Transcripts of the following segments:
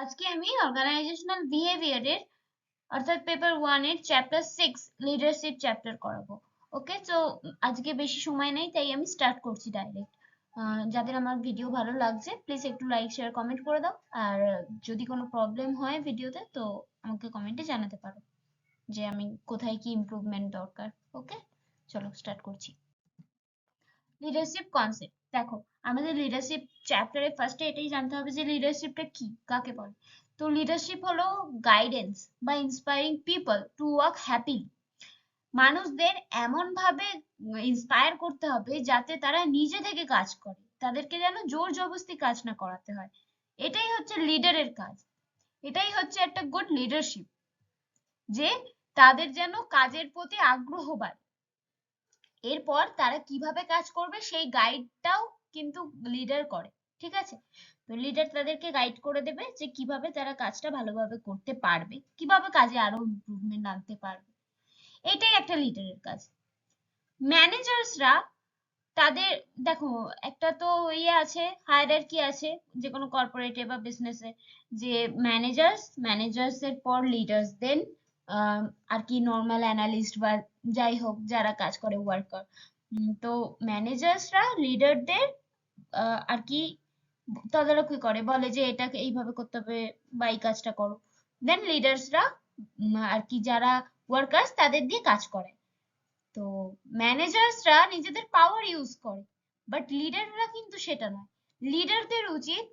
আজকে আমি অর্গানাইজেশনাল বিহেভিয়ারের অর্থাৎ পেপার 1 এর চ্যাপ্টার 6 লিডারশিপ চ্যাপ্টার করাবো। ওকে, তো আজকে বেশি সময় নেই, তাই আমি স্টার্ট করছি ডাইরেক্ট। যাদের আমার ভিডিও ভালো লাগছে প্লিজ একটু লাইক শেয়ার কমেন্ট করে দাও, আর যদি কোনো প্রবলেম হয় ভিডিওতে তো আমাকে কমেন্টে জানাতে পারো যে আমি কোথায় কি ইমপ্রুভমেন্ট দরকার। ওকে, চলো স্টার্ট করছি। লিডারশিপ কনসেপ্ট দেখো, আমাদের লিডারশিপ চ্যাপ্টারে ফার্স্টে এটাই জানতে হবে যে লিডারশিপটা কি, কাকে বলে। তো লিডারশিপ হলো গাইডেন্স বা inspiring people to work happily. মানুষদের এমন ভাবে ইন্সপায়ার করতে হবে যাতে তারা নিজে থেকে কাজ করে, তাদেরকে যেন জোর জবরদস্তি কাজ না করাতে হয়। এটাই হচ্ছে লিডারের কাজ, এটাই হচ্ছে একটা গুড লিডারশিপ, যে তাদের যেন কাজের প্রতি আগ্রহ বাড়ে। এরপর তারা কিভাবে কাজ করবে সেই গাইডটাও কিন্তু লিডার করে। ঠিক আছে, তো লিডার তাদেরকে গাইড করে দেবে যে কিভাবে তারা কাজটা ভালোভাবে করতে পারবে, কিভাবে কাজে আরো ইমপ্রুভমেন্ট আনতে পারবে। এটাই একটা লিডারের কাজ। ম্যানেজার্সরা তাদের, দেখো একটা তো ইয়ে আছে, হায়ারার্কি আছে যে কোনো কর্পোরেটে বা বিজনেসে, যে ম্যানেজার্স এর পর লিডার্স, দেন আর কি নর্মাল অ্যানালিস্ট বা যাই হোক যারা কাজ করে ওয়ার্কার। তো ম্যানেজার্সরা লিডারদের আর কি তদারকি করে, বলে যে এটাকে এইভাবে করতে হবে বা এই কাজটা করো। দেন লিডার্সরা আর কি যারা ওয়ার্কার্স তাদের দিয়ে কাজ করে। তো ম্যানেজার্সরা নিজেদের পাওয়ার ইউজ করে, বাট লিডাররা কিন্তু সেটা নয়। লিডারদের উচিত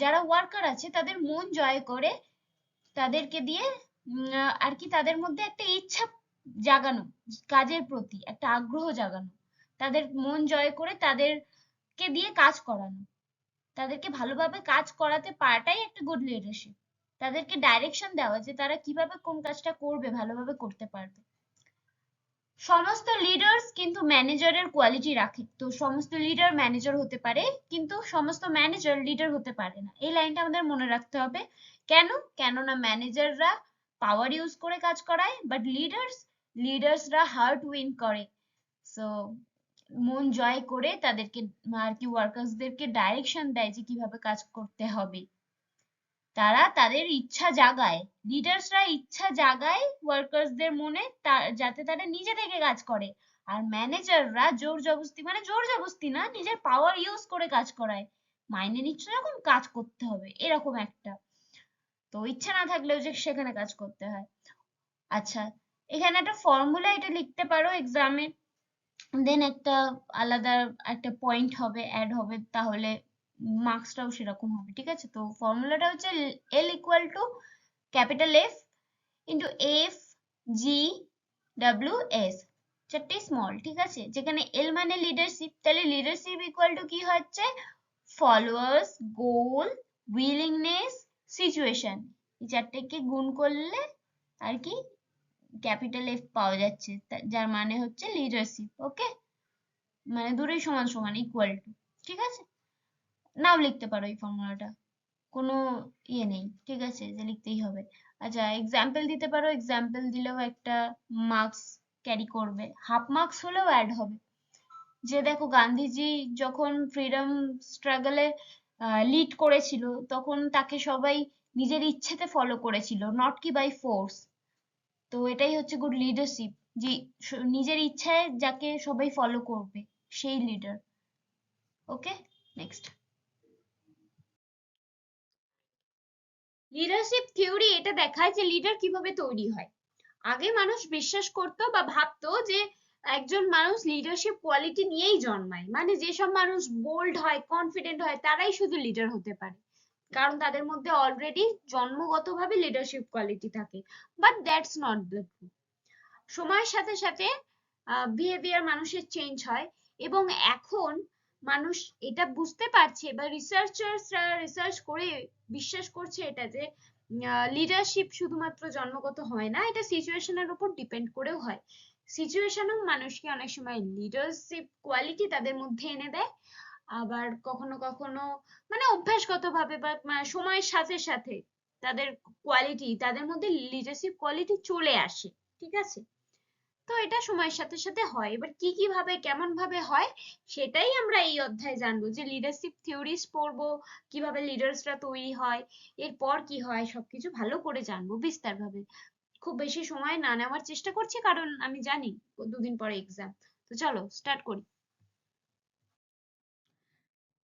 যারা ওয়ার্কার আছে তাদের মন জয় করে, তাদেরকে দিয়ে আর কি তাদের মধ্যে একটা ইচ্ছা জাগানো, কাজের প্রতি একটা আগ্রহ জাগানো, তাদের মন জয় করে তাদেরকে দিয়ে কাজ করানো, তাদেরকে ভালোভাবে কাজ করাতে পারাটাই একটা গুড লিডারশিপ। তাদেরকে ডাইরেকশন দেওয়া যে তারা কিভাবে কোন কাজটা করবে, ভালোভাবে করতে পারবে। সমস্ত লিডার্স কিন্তু ম্যানেজারের কোয়ালিটি রাখে, তো সমস্ত লিডার ম্যানেজার হতে পারে কিন্তু সমস্ত ম্যানেজার লিডার হতে পারে না। এই লাইনটা আমাদের মনে রাখতে হবে। কেন? কেননা ম্যানেজাররা পাওয়ার ইউজ করে কাজ করায়, বাট লিডার্সরা হার্ট উইন করে। সো মন জয় করে তাদেরকে আর কি ওয়ার্কার্সদেরকে ডাইরেকশন দেয় যে কিভাবে কাজ করতে হবে। তারা তাদের ইচ্ছা জাগায়, লিডার্সরা ইচ্ছা জাগায় ওয়ার্কার্সদের মনে, যাতে তারা নিজে থেকে কাজ করে। আর ম্যানেজাররা জোর জবরদস্তি, মানে জোর জবরদস্তি না, নিজের পাওয়ার ইউজ করে কাজ করায়, মাইনে নিচ্ছে যখন কাজ করতে হবে এরকম একটা। তো ইচ্ছা না থাকলেও যে সেখানে কাজ করতে হয়। আচ্ছা, এখানে একটা ফর্মুলা এটা লিখতে পারো এক্সামে, দেন একটা আলাদা একটা পয়েন্ট হবে, অ্যাড হবে, তাহলে মার্কসটাও সেরকম হবে। ঠিক আছে, তো ফর্মুলাটা হচ্ছে L equal to capital F into F G W S, চারটে স্মল। ঠিক আছে, যেখানে এল মানে লিডারশিপ, তাহলে লিডারশিপ ইকুয়াল টু কি হচ্ছে, ফলোয়ার্স, গোল, উইলিংনেস, সিচুয়েশন। এই চারটেকে গুণ করলে আর কি ক্যাপিটাল এফ পাওয়া যাচ্ছে, যার মানে হচ্ছে লিডারশিপ। ওকে, মানে দুটোই সমান সমান, ইকুয়াল টু। ঠিক আছে, নাও লিখতে পারো এই ফর্মুলাটা, কোনো ইয়ে নেই। ঠিক আছে, যে লিখতেই হবে। আচ্ছা, এক্সাম্পল দিতে পারো, এক্সাম্পল দিলেও একটা মার্কস ক্যারি করবে, হাফ মার্কস হলেও অ্যাড হবে। যে দেখো, গান্ধীজি যখন ফ্রিডম স্ট্রাগলে লিড করেছিল তখন তাকে সবাই নিজের ইচ্ছেতে ফলো করেছিল, নট কি বাই ফোর্স। তো এটাই হচ্ছে গুড লিডারশিপ, যে নিজের ইচ্ছায় যাকে সবাই ফলো করবে সেই লিডার। ওকে, নেক্সট। লিডারশিপ থিওরি এটা দেখায় যে লিডার কিভাবে তৈরি হয়। আগে মানুষ বিশ্বাস করতো বা ভাবতো যে একজন মানুষ লিডারশিপ কোয়ালিটি নিয়েই জন্মায়, মানে যেসব মানুষ বোল্ড হয়, কনফিডেন্ট হয়, তারাই শুধু লিডার হতে পারে, কারণ তাদের মধ্যে অলরেডি জন্মগতভাবে লিডারশিপ কোয়ালিটি থাকে। But that's not the true. সময়ের সাথে সাথে বিহেভিয়ার মানুষের চেঞ্জ হয়, এবং এখন মানুষ এটা বুঝতে পারছে, বা রিসার্চার্সরা রিসার্চ করে বিশ্বাস করছে এটা, যে লিডারশিপ শুধুমাত্র জন্মগত হয় না, এটা সিচুয়েশনের উপর ডিপেন্ড করেও হয়। সিচুয়েশনও মানুষকে অনেক সময় লিডারশিপ কোয়ালিটি তাদের মধ্যে এনে দেয়, আবার কখনো কখনো মানে অভ্যাসগত ভাবে বা সময়ের সাথে সাথে তাদের কোয়ালিটি, তাদের মধ্যে লিডারশিপ কোয়ালিটি চলে আসে। ঠিক আছে, তো এটা সময়ের সাথে সাথে হয়। এবার কি কি ভাবে কেমন ভাবে হয় সেটাই আমরা এই অধ্যায়ে জানবো, যে লিডারশিপ থিওরিজ পড়বো, কিভাবে লিডার্সরা তৈরি হয়, এরপর কি হয়, সবকিছু ভালো করে জানবো বিস্তারভাবে। খুব বেশি সময় না নেওয়ার চেষ্টা করছি, কারণ আমি জানি দুদিন পরে এক্সাম। তো চলো স্টার্ট করি।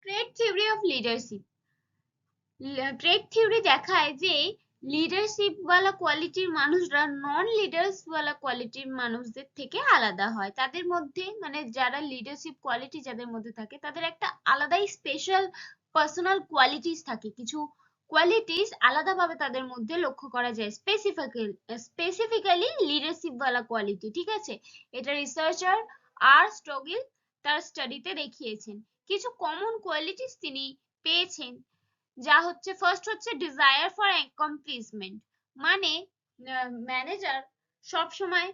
Trade theory of leadership. Trade theory দেখায় যে লিডারশিপ ওয়ালা কোয়ালিটির মানুষরা নন লিডার্স ওয়ালা কোয়ালিটির মানুষদের থেকে আলাদা হয়। তাদের মধ্যে মানে যারা লিডারশিপ কোয়ালিটি যাদের মধ্যে থাকে তাদের একটা আলাদাই স্পেশাল পার্সোনাল কোয়ালিটিস থাকে। কিছু কোয়ালিটিস আলাদাভাবে তাদের মধ্যে লক্ষ্য করা যায়, স্পেসিফিক্যালি লিডারশিপ ওয়ালা কোয়ালিটি। ঠিক আছে, এটা রিসার্চার আর স্টগিল তার স্টাডিতে দেখিয়েছেন। কিছু কমন কোয়ালিটিস তিনি পেয়েছেন, যা হচ্ছে ফার্স্ট হচ্ছে ডিজায়ার ফর অ্যাকমপ্লিশমেন্ট, মানে ম্যানেজার সব সময়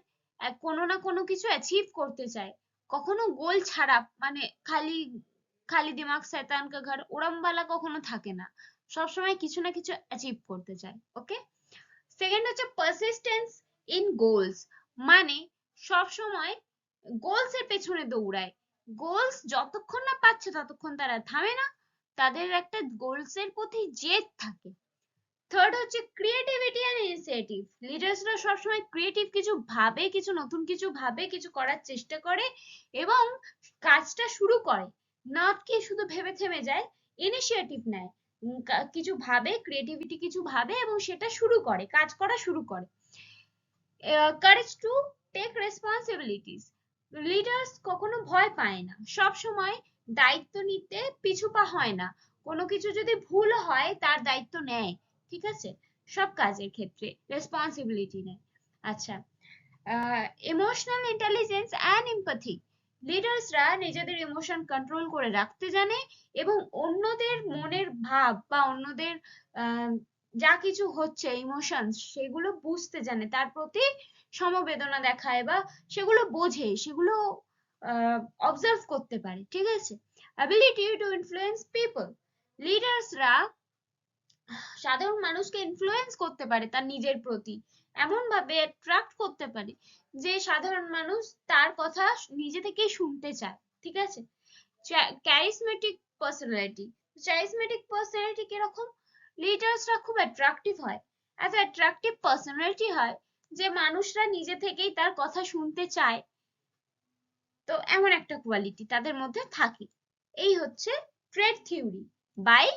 কোনো না কোনো কিছু অ্যাচিভ করতে চায়, কখনো গোল ছাড়া, মানে খালি খালি দিমাগ শয়তান কা ঘর ওরমবালা কখনো থাকে না, সব সময় কিছু না কিছু অ্যাচিভ করতে চায়। ওকে, সেকেন্ড হচ্ছে পারসিস্টেন্স ইন গোলস, মানে সব সময় গোলস এর পেছনে দৌড়ায়, গোলস যতক্ষণ না পাচ্ছে ততক্ষণ তারা থামে না, তাদের একটা গোলস এর প্রতি জেদ থাকে। থার্ড হচ্ছে ক্রিয়েটিভিটি এন্ড ইনিশিয়েটিভ, লিডার্সরা সবসময় ক্রিয়েটিভ কিছু ভাবে, কিছু নতুন কিছু ভাবে, কিছু করার চেষ্টা করে এবং কাজটা শুরু করে, না কি শুধু ভেবে থেমে যায়, ইনিশিয়েটিভ নেয়, কিছু ভাবে, ক্রিয়েটিভিটি কিছু ভাবে এবং সেটা শুরু করে, কাজ করা শুরু করে। Courage to take responsibilities, leaders কখনো ভয় পায় না, সব সময় দায়িত্ব নিতে পিছু পা হয় না, কোনো কিছু যদি ভুল হয় তার দায়িত্ব নেয়। ঠিক আছে, সব কাজের ক্ষেত্রে রেসপন্সিবিলিটি নেয়। আচ্ছা, ইমোশনাল ইন্টেলিজেন্স অ্যান্ড এমপ্যাথি, লিডার্সরা নিজেদের ইমোশন কন্ট্রোল করে রাখতে জানে এবং অন্যদের মনের ভাব বা অন্যদের যা কিছু হচ্ছে ইমোশন সেগুলো বুঝতে জানে, তার প্রতি সমবেদনা দেখায় বা সেগুলো বোঝে, সেগুলো অবজার্ভ করতে পারে। ঠিক আছে, অ্যাবিলিটি টু ইনফ্লুয়েন্স পিপল, লিডার্সরা সাধারণ মানুষকে ইনফ্লুয়েন্স করতে পারে তার নিজের প্রতি, এমন ভাবে অ্যাট্রাক্ট করতে পারে যে সাধারণ মানুষ তার কথা নিজে থেকেই শুনতে চায়। ঠিক আছে, ক্যারিসমেটিক পার্সোনালিটি, ক্যারিসমেটিক পার্সোনালিটি কিরকম, লিডার্সরা খুব অ্যাট্রাকটিভ হয়, এত অ্যাট্রাকটিভ পার্সোনালিটি হয় যে মানুষরা নিজে থেকেই তার কথা শুনতে চায়, তো এমন একটা কোয়ালিটি তাদের মধ্যে থাকে। এই হচ্ছে ট্রেড থিওরি বাই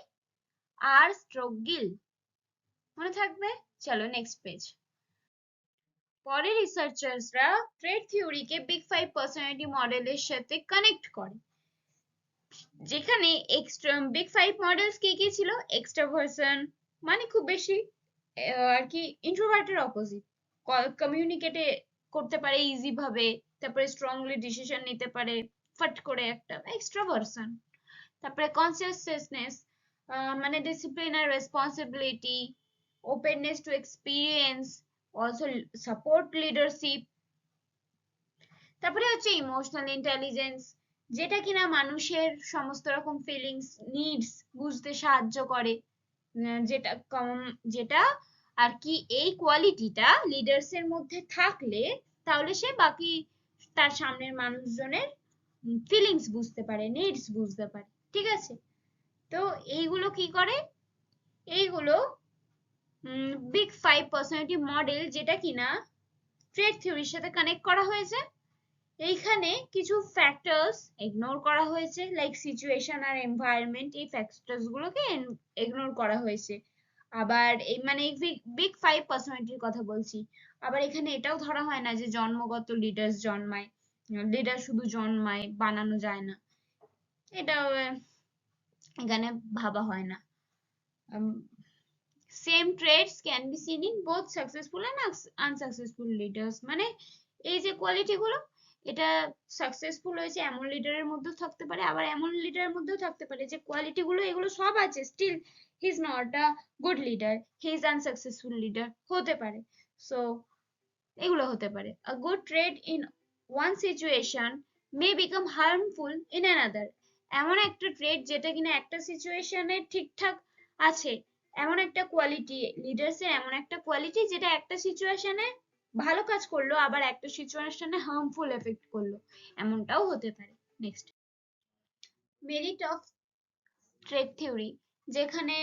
আর স্ট্রোগিল, মনে থাকবে। চলো নেক্সট পেজ। পরে রিসার্চার্সরা ট্রেড থিওরিকে বিগ ফাইভ পার্সোনালিটি মডেলের সাথে কানেক্ট করে, যেখানে বিগ ফাইভ মডেলস কি কি ছিল, এক্সট্রাভার্সন মানে খুব বেশি আর কি ইন্ট্রোভার্টের অপোজিট, কমিউনিকেটে করতে পারে ইজি ভাবে, তারপরে স্ট্রংলি ডিসিশন নিতে পারে ফট করে, একটা এক্সট্রাভার্সন। তারপরে কনসিয়াসনেস, মানে ডিসিপ্লিন আর responsibility, openness to experience, also support leadership। তারপরে হচ্ছে ইমোশনাল ইন্টেলিজেন্স, যেটা কিনা মানুষের সমস্ত রকম ফিলিংস নিডস বুঝতে সাহায্য করে, যেটা আর কি এই কোয়ালিটিটা লিডার্স এর মধ্যে থাকলে তাহলে সে বাকি তার সামনের মানুষজনের ফিলিংস বুঝতে পারে, নিডস বুঝতে পারে। ঠিক আছে, তো এইগুলো কি করে, এইগুলো বিগ ফাইভ পার্সোনালিটি মডেল যেটা কিনা ট্রেড থিওরির সাথে কানেক্ট করা হয়েছে। এইখানে কিছু ফ্যাক্টরস ইগনোর করা হয়েছে, লাইক সিচুয়েশন আর এনভায়রনমেন্ট, এই ফ্যাক্টরস গুলোকে ইগনোর করা হয়েছে। আবার এই মানে বিগ ফাইভ পার্সোনালিটির কথা বলছি, আবার এখানে এটাও ধরা হয় না যে জন্মগত লিডার্স জন্মায়, লিডার শুধু জন্মায়, বানানো যায় না, এটাও এখানে ভাবা হয় না। Same traits can be seen in both successful and unsuccessful leaders, মানে এই যে কোয়ালিটি গুলো, এটা সাকসেসফুল হয়েছে এমন লিডারের মধ্যেও থাকতে পারে, আবার এমন লিডারের মধ্যেও থাকতে পারে যে কোয়ালিটি গুলো এগুলো সব আছে, still he is not a good leader, he is unsuccessful leader হতে পারে। সো এগুলো হতে পারে। A good trait in one situation may become harmful in another, এমন একটা ট্রেড যেটা কিনা একটা সিচুয়েশনে ঠিকঠাক আছে, এমন একটা কোয়ালিটি লিডার্স এর, এমন একটা কোয়ালিটি যেটা একটা সিচুয়েশনে ভালো কাজ করলো আবার একটা সিচুয়েশনে হার্মফুল এফেক্ট করলো, এমনটাও হতে পারে। Next, merit of trade theory, যেখানে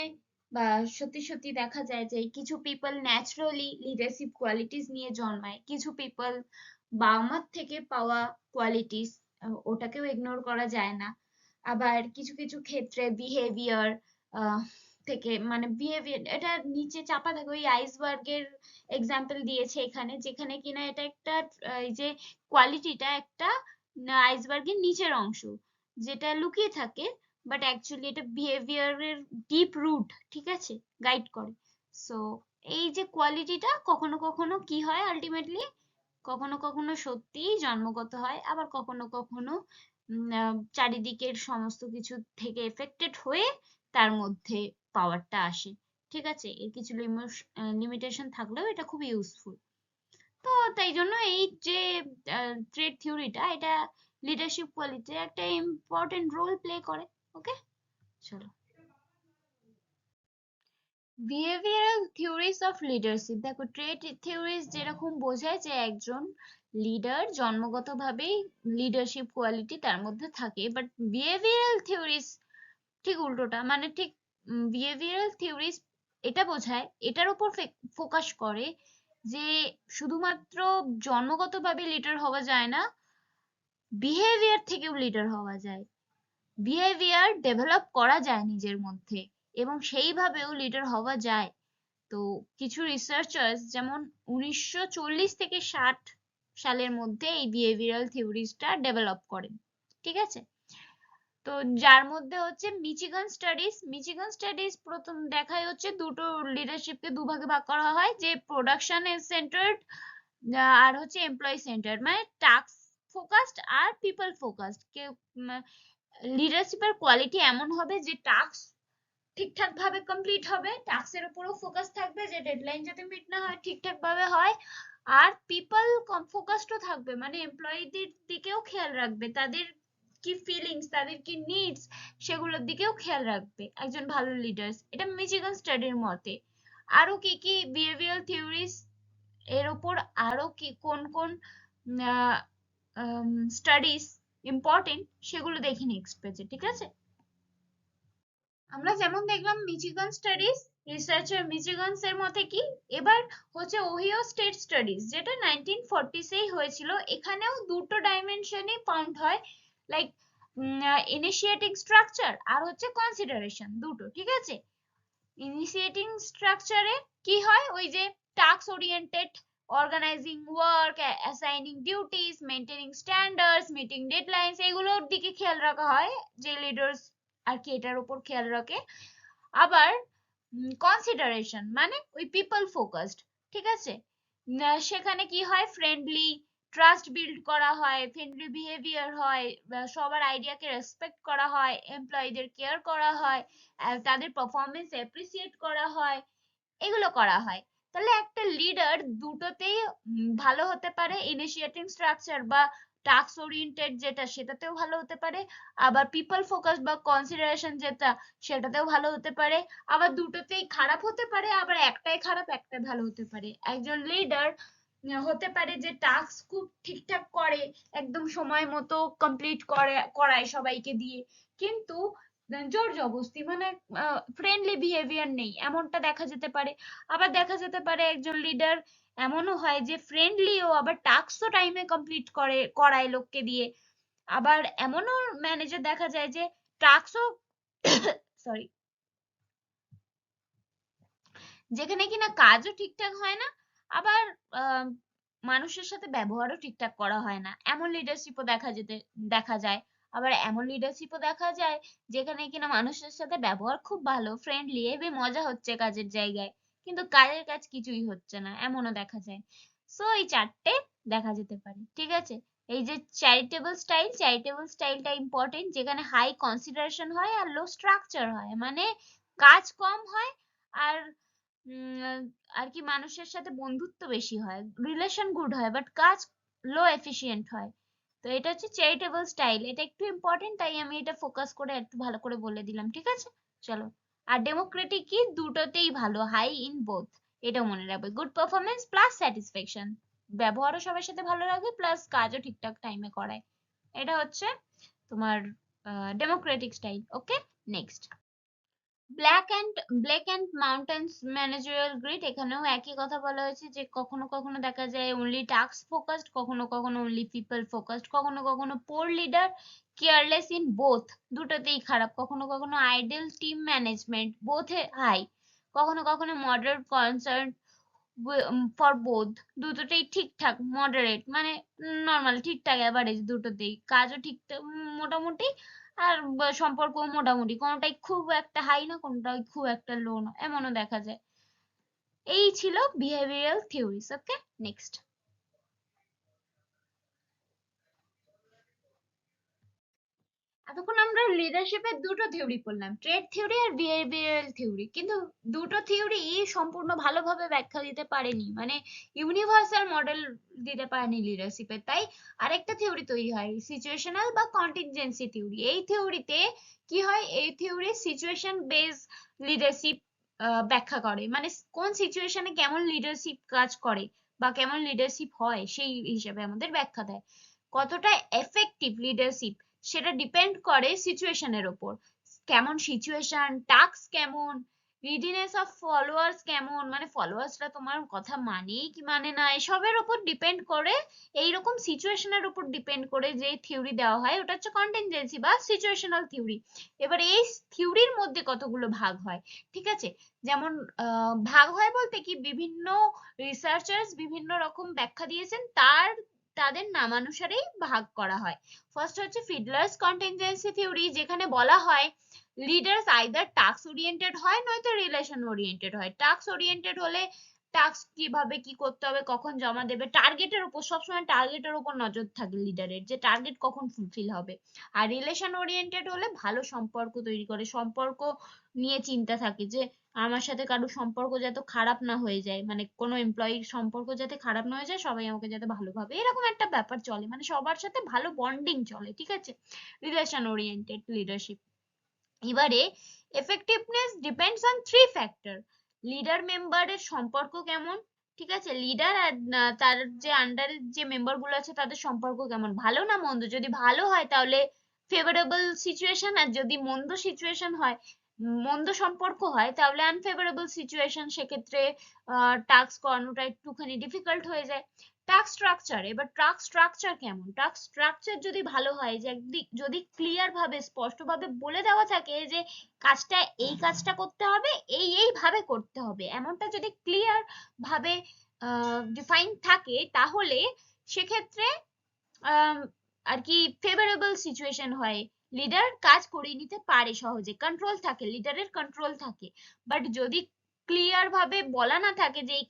বা সত্যি সত্যি দেখা যায় যে কিছু পিপল ন্যাচারালি লিডারশিপ কোয়ালিটিস নিয়ে জন্মায়, কিছু পিপল বাবা মার থেকে পাওয়া কোয়ালিটিস, ওটাকেও ইগনোর করা যায় না। আবার কিছু কিছু ক্ষেত্রে বিহেভিয়ার থেকে, মানে বিহেভিয়ার এটা নিচে চাপা থাকে, ওই আইসবার্গের এক্সাম্পল দিয়েছে এখানে, যেখানে কিনা এটা একটা এই যে কোয়ালিটিটা একটা আইসবার্গের নিচের অংশ যেটা লুকিয়ে থাকে, বাট অ্যাকচুয়ালি এটা বিহেভিয়ারের ডিপ রুট, ঠিক আছে, গাইড করে। সো এই যে কোয়ালিটিটা কখনো কখনো কি হয় আলটিমেটলি, কখনো কখনো সত্যিই জন্মগত হয়, আবার কখনো কখনো চারিদিকের সমস্ত কিছু থেকে এফেক্টেড হয়ে তার মধ্যে পাওয়ারটা আসে, ঠিক আছে, এর কিছু লিমিটেশন থাকলেও এটা খুব ইউজফুল। তো তাই জন্য এই যে ট্রেড থিওরিটা, এটা লিডারশিপ কোয়ালিটির একটা ইম্পর্টেন্ট রোল প্লে করে। ওকে, চলো। বিহেভিয়ারাল থিওরিজ অফ লিডারশিপ, দেখো ট্রেড থিওরিজ যেরকম বোঝায় যে একজন লিডার জন্মগতভাবেই লিডারশিপ কোয়ালিটি তার মধ্যে থাকে, বাট বিহেভিয়ারাল থিওরিজ ঠিক উল্টোটা, মানে ঠিক বিহেভিয়ারাল থিওরিজ এটা বোঝায়, এটার উপর ফোকাস করে যে শুধুমাত্র জন্মগতভাবে লিডার হওয়া যায় না, বিহেভিয়ার থেকেও লিডার হওয়া যায়, বিহেভিয়ার ডেভেলপ করা যায় নিজের মধ্যে, এবং সেইভাবেও লিডার হওয়া যায়। তো কিছু রিসার্চার্স যেমন 1940 থেকে 60 সালের মধ্যে এই বিহেভিয়ারাল থিওরিজটা ডেভেলপ করেন, ঠিক আছে। তো যার মধ্যে হচ্ছে মিচিগান স্টাডিজ প্রথম দেখায় হচ্ছে দুটো লিডারশিপকে দুভাগে ভাগ করা হয়, যে প্রোডাকশন সেন্টার্ড আর হচ্ছে এমপ্লয়ি সেন্টার্ড, মানে টাস্ক ফোকাসড আর পিপল ফোকাসড। কেউ লিডারশিপের কোয়ালিটি এমন হবে যে টাস্ক ঠিকঠাক ভাবে কমপ্লিট হবে, টাস্কের উপরও ফোকাস থাকবে যে ডেডলাইন যাতে মিট না হয় ঠিকঠাক ভাবে হয়, আর পিপল ফোকাসডও থাকবে, মানে এমপ্লয়ীদের দিকেও খেয়াল রাখবে, তাদের কি ফিলিংস, তাদের কি নিডস, সেগুলোর দিকেও খেয়াল রাখবে একজন ভালো লিডার। এটা মিচিগান স্টাডির মতে। আরো কি কি বিহেভিয়ারাল থিওরিজ এর উপর আরো কি কোন কোন স্টাডিজ ইম্পর্টেন্ট সেগুলো দেখি নেক্সট পেজে, ঠিক আছে। আমরা যেমন দেখলাম মিচিগান স্টাডিজ, রিসার্চার মিচিগানস এর মতে কি, এবার হচ্ছে ওহিও স্টেট স্টাডিজ, যেটা 1940 এই হয়েছিল, এখানেও দুটো ডাইমেনশনই ফাউন্ড হয়, লাইক ইনিশিয়েটিং স্ট্রাকচার আর হচ্ছে কনসিডারেশন, দুটো, ঠিক আছে। ইনিশিয়েটিং স্ট্রাকচারে কি হয়, ওই যে task oriented, organising work, assigning duties, maintaining standards, meeting deadlines, এগুলোর দিকে খেয়াল রাখা হয় যে লিডার্স আর কি এটার উপর খেয়াল রাখে। আবার কনসিডারেশন মানে ওই পিপল ফোকাসড, ঠিক আছে, সেখানে কি হয়, ফ্রেন্ডলি ট্রাস্ট বিল্ড করা হয়, ফ্রেন্ডলি বিহেভিয়ার হয়, সবার আইডিয়াকে রেসপেক্ট করা হয়, এমপ্লয়ীদের কেয়ার করা হয়, তাদের পারফরমেন্স অ্যাপ্রিসিয়েট করা হয়, এগুলো করা হয়। তাহলে একটা লিডার দুটোতেই ভালো হতে পারে, ইনিশিয়েটিং স্ট্রাকচার বা টাস্ক ওরিয়েন্টেড যেটা সেটাতেও ভালো হতে পারে, আবার পিপল ফোকাস বা কনসিডারেশন যেটা সেটাতেও ভালো হতে পারে, আবার দুটোতেই খারাপ হতে পারে, আবার একটাই খারাপ একটাই ভালো হতে পারে। একজন লিডার হতে পারে যে টাস্ক খুব ঠিকঠাক করে, একদম সময় মতো কমপ্লিট করায় সবাইকে দিয়ে, কিন্তু জোর জবরদস্তি, মানে ফ্রেন্ডলি বিহেভিয়ার নেই, এমনটা দেখা যেতে পারে। আবার দেখা যেতে পারে একজন লিডার এমনও হয় যে ফ্রেন্ডলিও, আবার টাস্কও টাইমে কমপ্লিট করায় লোককে দিয়ে। আবার এমনও ম্যানেজার দেখা যায় যে টাস্কও সরি, যেখানে কিনা কাজও ঠিকঠাক হয় না, আবার মানুষের সাথে ব্যবহারও ঠিকঠাক করা হয় না, এমন লিডারশিপও দেখা যায়। আবার এমন লিডারশিপও দেখা যায় যেখানে কিনা মানুষের সাথে ব্যবহার খুব ভালো, ফ্রেন্ডলি, হেবি মজা হচ্ছে কাজের জায়গায়, কিন্তু কাজের কাজ কিছুই হচ্ছে না, এমনও দেখা যায়। সো এই চারটে দেখা যেতে পারে, ঠিক আছে। এই যে চ্যারিটেবল স্টাইলটা ইম্পর্টেন্ট, যেখানে হাই কনসিডারেশন হয় আর লো স্ট্রাকচার হয়, মানে কাজ কম হয় আর আর কি মানুষের সাথে বন্ধুত্ব বেশি হয়, রিলেশন গুড হয়, বাট কাজ লো এফিশিয়েন্ট হয়। তো এটা হচ্ছে চ্যারিটেবল স্টাইল, এটা একটু ইম্পর্টেন্ট, তাই আমি এটা ফোকাস করে একটু ভালো করে বলে দিলাম, ঠিক আছে। চলো, আর ডেমোক্রেটিক কি, দুটোতেই ভালো, হাই ইন বোথ, এটাও মনে রাখবে, গুড পারফরমেন্স প্লাস স্যাটিসফ্যাকশন। ব্যবহারও সবার সাথে ভালো রাখে প্লাস কাজও ঠিকঠাক টাইমে করায়। এটা হচ্ছে তোমার Democratic style. Okay, next black and mountains managerial grid. এখানেও একই কথা বলা হয়েছে যে কখনো কখনো দেখা যায় অনলি টাস্ক ফোকাসড, কখনো কখনো অনলি পিপল ফোকাসড, কখনো কখনো poor leader, careless in both, দুটোতেই খারাপ, কখনো কখনো idle team management both high, কখনো কখনো মডারেট কনসার্ন ফর বোথ, দুটোতেই ঠিকঠাক মডারেট মানে নর্মাল ঠিকঠাক অ্যাভারেজ, দুটোতেই কাজও ঠিকঠাক মোটামুটি, আর সম্পর্ক মোটামুটি, কোনোটাই খুব একটা হাই না কোনোটাই খুব একটা লো না, এমনও দেখা যায়। এই ছিল বিহেভিয়ারাল থিওরিজ। ওকে, নেক্সট এতক্ষণ আমরা লিডারশিপের দুটো থিওরি পড়লাম, ট্রেড থিওরি আর বিহেভিয়ারাল থিওরি, কিন্তু দুটো থিওরি সম্পূর্ণ ভালোভাবে ব্যাখ্যা দিতে পারেনি, মানে ইউনিভার্সাল মডেল দিতে পারেনি লিডারশিপের। তাই আরেকটা থিওরি তৈরি হয়, সিচুয়েশনাল বা কন্টিনজেন্সি থিওরি। এই থিওরিতে কি হয়, এই থিওরি সিচুয়েশন বেস লিডারশিপ ব্যাখ্যা করে, মানে কোন সিচুয়েশনে কেমন লিডারশিপ কাজ করে বা কেমন লিডারশিপ হয় সেই হিসাবে আমাদের ব্যাখ্যা দেয়। কতটা এফেক্টিভ লিডারশিপ সেটা ডিপেন্ড করে সিচুয়েশনের উপর, কেমন সিচুয়েশন, টাস্ক কেমন, রিডিনেস অফ ফলোয়ার্স কেমন, মানে ফলোয়ার্সরা তোমার কথা মানে কি মানে না, এসবের উপর ডিপেন্ড করে, এইরকম সিচুয়েশনের উপর ডিপেন্ড করে যে থিওরি দেওয়া হয় ওটা হচ্ছে কন্টিনজেন্সি বা সিচুয়েশনাল থিওরি। এবার এই থিওরির মধ্যে কতগুলো ভাগ হয়, ঠিক আছে, যেমন ভাগ হয় বলতে কি বিভিন্ন রিসার্চার্স বিভিন্ন রকম ব্যাখ্যা দিয়েছেন, তাদের নামানুসারেই ভাগ করা হয়। ফার্স্ট হচ্ছে ফিডলার্স কন্টিনজেন্সি থিওরি, যেখানে বলা হয় লিডার্স আইদার টাস্ক ওরিয়েন্টেড হয় নয়তো রিলেশন ওরিয়েন্টেড হয়। টাস্ক ওরিয়েন্টেড হলে টাস্ক কিভাবে কি করতে হবে, কখন জমা দেবে, টার্গেটের উপর, সবসময় টার্গেটের উপর নজর থাকে লিডারের, যে টার্গেট কখন ফুলফিল হবে। আর রিলেশন ওরিয়েন্টেড হলে ভালো সম্পর্ক তৈরি করে, সম্পর্ক নিয়ে চিন্তা থাকে যে আমার সাথে কারো সম্পর্ক যাতে খারাপ না হয়ে যায়, মানে কোনো এমপ্লয়ির সম্পর্ক যাতে খারাপ না হয়ে যায়, সবাই আমাকে যাতে ভালোভাবে, এরকম একটা ব্যাপার চলে, মানে সবার সাথে ভালো বন্ডিং চলে, ঠিক আছে, রিলেশন ওরিয়েন্টেড লিডারশিপ। এবারে effectiveness depends on three factor, leader মেম্বারের সম্পর্ক কেমন, ঠিক আছে, লিডার আর তার যে আন্ডারে যে মেম্বার গুলো আছে তাদের সম্পর্ক কেমন, ভালো না মন্দ, যদি ভালো হয় তাহলে ফেভারেবল সিচুয়েশন, আর যদি মন্দ সিচুয়েশন হয়, মন্দ সম্পর্ক হয় তাহলে আনফেভারেবল সিচুয়েশন, সেক্ষেত্রে টাস্ক করানোটা একটুখানি ডিফিকাল্ট হয়ে যায়। টাস্ক স্ট্রাকচার, এবার টাস্ক স্ট্রাকচার কেমন, টাস্ক স্ট্রাকচার যদি ভালো হয়, যে যদি ক্লিয়ার ভাবে স্পষ্টভাবে বলে দেওয়া থাকে যে কাজটা এই কাজটা করতে হবে, এই ভাবে করতে হবে, এমনটা যদি ক্লিয়ার ভাবে ডিফাইন থাকে, তাহলে সেক্ষেত্রে আর কি ফেভারেবল সিচুয়েশন হয়, লিডার কাজ করিয়ে নিতে পারে সহজে, কন্ট্রোল থাকে, লিডারের কন্ট্রোল থাকে। বাট যদি ক্লিয়ার ভাবে বলা না থাকে যে এই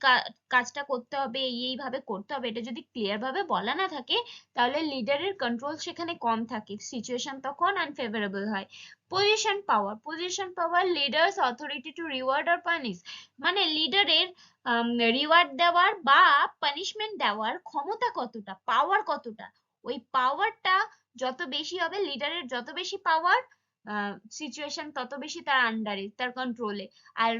কাজটা করতে হবে, এইভাবে করতে হবে, এটা যদি ক্লিয়ার ভাবে বলা না থাকে, তাহলে লিডারের কন্ট্রোল সেখানে কম থাকে, সিচুয়েশন তখন আনফেভারেবল হয়। Position power leaders authority to reward or punish, মানে লিডারের রিওয়ার্ড দেওয়ার বা পানিশমেন্ট দেওয়ার ক্ষমতা কতটা, পাওয়ার কতটা, ওই পাওয়ারটা যত বেশি হবে, লিডারের যত বেশি পাওয়ার, সিচুয়েশন তত বেশি তার আন্ডারে, তার কন্ট্রোলে, আর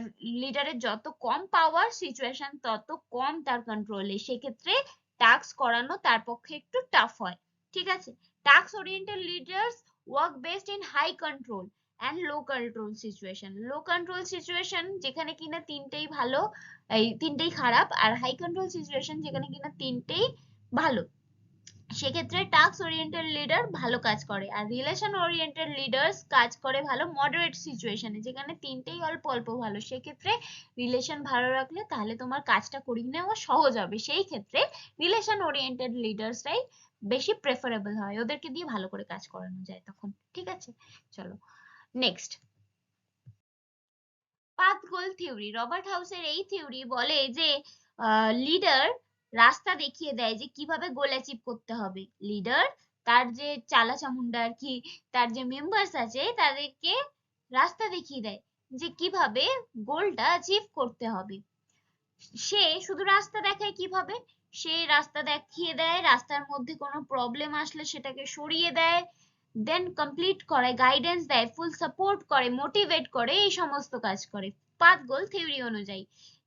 লিডারের যত কম পাওয়ার, সিচুয়েশন তত কম তার কন্ট্রোলে, সেক্ষেত্রে টাস্ক করানো তার পক্ষে একটু টাফ হয়, ঠিক আছে। Task oriented leaders work best in high control and low control situation, low control situation যেখানে কিনা তিনটেই ভালো, এই তিনটেই খারাপ, আর হাই কন্ট্রোল সিচুয়েশন যেখানে কিনা তিনটেই ভালো, সেক্ষেত্রে টাস্ক ওরিয়েন্টেড লিডার ভালো কাজ করে। আর রিলেশন ওরিয়েন্টেড লিডার্স কাজ করে ভালো মডারেট সিচুয়েশনে, যেখানে তিনটেই অল্প অল্প ভালো, সেক্ষেত্রে রিলেশন ভালো রাখলে তাহলে তোমার কাজটা করিয়ে নেওয়া সহজ হবে, সেই ক্ষেত্রে রিলেশন ওরিয়েন্টেড লিডার্সরাই বেশি প্রেফারেবল হয়, ওদেরকে দিয়ে ভালো করে কাজ করানো যায় তখন, ঠিক আছে। চলো নেক্সট, পাথ গোল থিওরি। রবার্ট হাউসের এই থিওরি বলে যে লিডার রাস্তা দেখিয়ে দেয় যে কিভাবে গোল অ্যাচিভ করতে হবে, লিডার তার যে চালা চামুন্ডা আর কি, তার যে মেম্বার্স আছে তাদেরকে রাস্তা দেখিয়ে দেয় যে কিভাবে গোলটা অ্যাচিভ করতে হবে। সে শুধু রাস্তা দেখায় কিভাবে, সে রাস্তা দেখিয়ে দেয়, রাস্তার মধ্যে কোনো প্রবলেম আসলে সেটাকে সরিয়ে দেয়, দেন কমপ্লিট করে, গাইডেন্স দেয়, ফুল সাপোর্ট করে, মোটিভেট করে, এই সমস্ত কাজ করে 5 গোল থিওরি অনুযায়ী।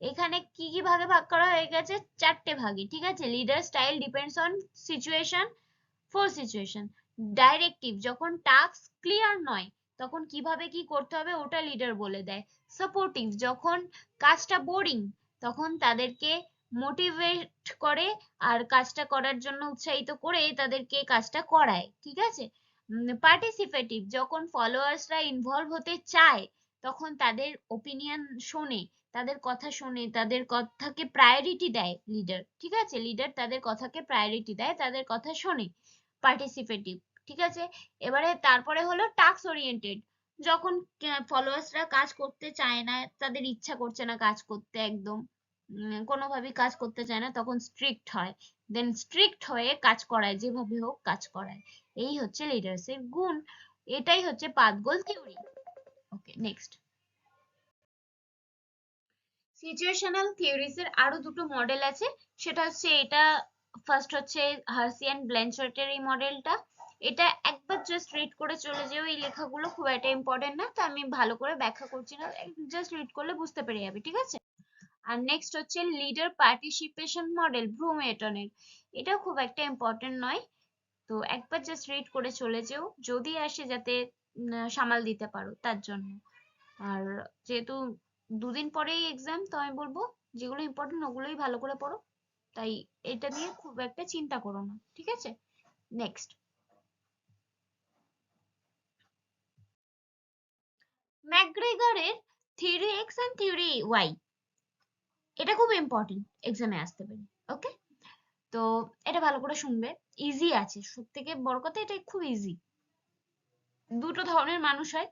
এখানে কি কি ভাগে ভাগ করা হয়ে গেছে? 4টে ভাগে, ঠিক আছে। Leader style depends on situation, four situation. Directive, যখন টাস্ক ক্লিয়ার নয় তখন কিভাবে কি করতে হবে ওটা লিডার বলে দেয়। সাপোর্টিভ, যখন কাজটা বোরিং তখন তাদেরকে মোটিভেট করে আর কাজটা করার জন্য উৎসাহিত করে তাদেরকে কাজটা করায়, ঠিক আছে। পার্টিসিপেটিভ, যখন ফলোয়ার্সরা ইনভলভ হতে চায় তখন তাদের ওপিনিয়ন শোনে, তাদের কথা শোনে, তাদের কথাকে প্রায়োরিটি দেয় লিডার, ঠিক আছে। লিডার তাদের কথাকে প্রায়োরিটি দেয়, তাদের কথা শোনে। পার্টিসিপেটিভ, ঠিক আছে। এবারে তারপরে হলো টাস্ক ওরিয়েন্টেড, যখন ফলোয়ার্সরা কাজ করতে চায় না, তাদের ইচ্ছা করছে না কাজ করতে, একদম কোনোভাবেই কাজ করতে চায় না, তখন স্ট্রিক্ট হয়। দেন স্ট্রিক্ট হয়ে কাজ করায়, যেভাবে হোক কাজ করায়। এই হচ্ছে লিডারশিপ গুণ। এটাই হচ্ছে 5 গোল থিওরি। ওকে, নেক্সট। সিচুয়েশনাল থিওরিজ এর আরো দুটো মডেল আছে, সেটা হচ্ছে এটা ফার্স্ট হচ্ছে হার্সি এন্ড ব্ল্যানচার্টের এই মডেলটা। এটা একবার জাস্ট রিড করে চলে যেও, এই লেখাগুলো খুব একটা ইম্পর্টেন্ট না, তো আমি ভালো করে ব্যাখ্যা করছি না, জাস্ট রিড করলে বুঝতে পেরে যাবে, ঠিক আছে। আর নেক্সট হচ্ছে লিডার পার্টিসিপেশন মডেল ব্রুমেটনের। এটা খুব একটা ইম্পর্টেন্ট নয়, তো একবার জাস্ট রিড করে চলে যেও, যদি আসে যাতে সামাল দিতে পারো তার জন্য। আর যেহেতু দুদিন পরেই এক্সাম, তো আমি বলবো যেগুলো ইম্পর্টেন্ট ওগুলোই ভালো করে পড়ো, তাই এটা নিয়ে খুব একটা চিন্তা করো না, ঠিক আছে। নেক্সট, ম্যাকগ্রেগরের theory X and theory Y, এটা খুব ইম্পর্টেন্ট, এক্সামে আসতে পারে। ওকে, তো এটা ভালো করে শুনবে, ইজি আছে, সব থেকে বড় কথা এটা খুব ইজি। দুটো ধরনের মানুষ হয়,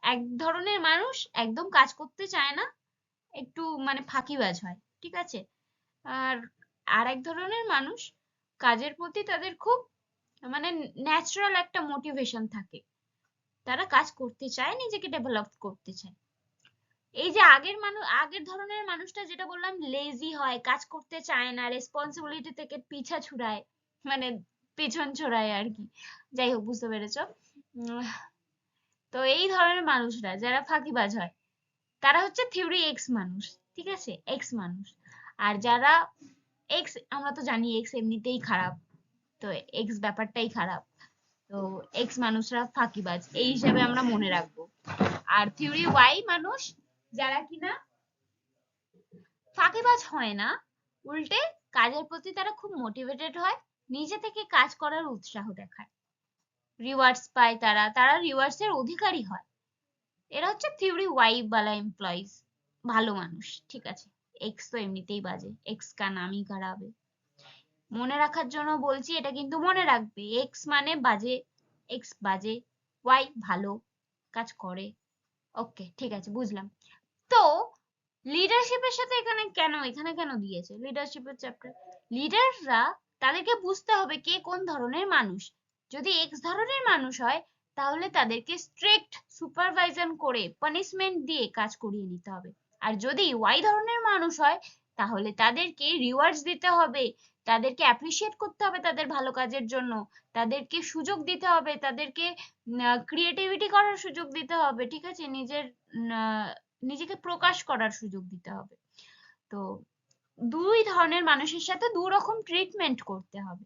এক ধরনের মানুষ একদম কাজ করতে চায় না, একটু মানে ফাঁকিবাজ হয়, ঠিক আছে। আর আরেক ধরনের মানুষ কাজের প্রতি তাদের খুব মানে ন্যাচারাল একটা মোটিভেশন থাকে, তারা কাজ করতে চায়, নিজেকে ডেভেলপ করতে চায়। এই যে আগের ধরনের মানুষটা যেটা বললাম, লেজি হয়, কাজ করতে চায় না, রেসপন্সিবিলিটি থেকে পিছা ছুড়ায়, মানে পেছন ছড়ায় আর কি, যাই হোক বুঝতে পেরেছো। উম, তো এই ধরনের মানুষরা যারা ফাঁকিবাজ হয় তারা হচ্ছে থিওরি এক্স মানুষ, ঠিক আছে, এক্স মানুষ। আর যারা এক্স, আমরা তো জানি এক্স এমনিতেই খারাপ, তো এক্স ব্যাপারটাই খারাপ, তো এক্স মানুষরা ফাঁকিবাজ, এই হিসাবে আমরা মনে রাখবো। আর থিওরি ওয়াই মানুষ যারা কিনা ফাঁকিবাজ হয় না, উল্টে কাজের প্রতি তারা খুব মোটিভেটেড হয়, নিজে থেকে কাজ করার উৎসাহ দেখায়, রিওয়ার্ডস পায়, তারা তারা রিওয়ার্ডস এর অধিকারী হয়। এরা হচ্ছে থিওরি ওয়াই বালা এমপ্লয়িজ, ভালো মানুষ, ঠিক আছে। এক্স তো এমনিতেই বাজে, এক্স কা নামই খারাপ। মনে রাখার জন্য বলছি, এটা কিন্তু মনে রাখবে, এক্স মানে বাজে, এক্স বাজে, ওয়াই ভালো, কাজ করে। ওকে, ঠিক আছে, বুঝলাম। তো লিডারশিপের সাথে এখানে কেন দিয়েছে লিডারশিপের চ্যাপ্টার? লিডাররা তাদেরকে বুঝতে হবে কে কোন ধরনের মানুষ। যদি এক্স ধরনের মানুষ হয় তাহলে তাদেরকে স্ট্রিক্ট সুপারভাইজন করে পানিশমেন্ট দিয়ে কাজ করিয়ে নিতে হবে। আর যদি ওয়াই ধরনের মানুষ হয় তাহলে তাদেরকে রিওয়ার্ডস দিতে হবে, তাদেরকে অ্যাপ্রিসিয়েট করতে হবে তাদের ভালো কাজের জন্য, তাদেরকে সুযোগ দিতে হবে, তাদেরকে ক্রিয়েটিভিটি করার সুযোগ দিতে হবে, ঠিক আছে, নিজেকে প্রকাশ করার সুযোগ দিতে হবে। তো দুই ধরনের মানুষের সাথে দু রকম ট্রিটমেন্ট করতে হবে।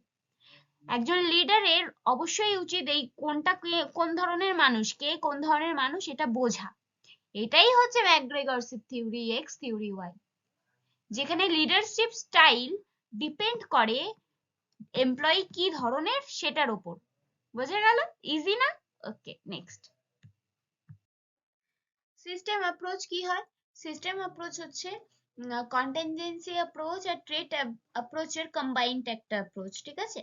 একজন লিডারের অবশ্যই উচিত এই কোনটা কোন ধরনের মানুষ, কে কোন ধরনের মানুষ এটা বোঝা। এটাই হচ্ছে ম্যাকগ্রেগরস থিওরি এক্স থিওরি ওয়াই, যেখানে লিডারশিপ স্টাইল ডিপেন্ড করে এমপ্লয়ি কি ধরনের সেটার উপর। বোঝা গেল? ইজি না? ওকে, নেক্সট। সিস্টেম অ্যাপ্রোচ কি হয়? সিস্টেম অ্যাপ্রোচ হচ্ছে কন্টিনজেন্সি অ্যাপ্রোচ আর ট্রেট অ্যাপ্রোচের কম্বাইন্ড একটা অ্যাপ্রোচ, ঠিক আছে।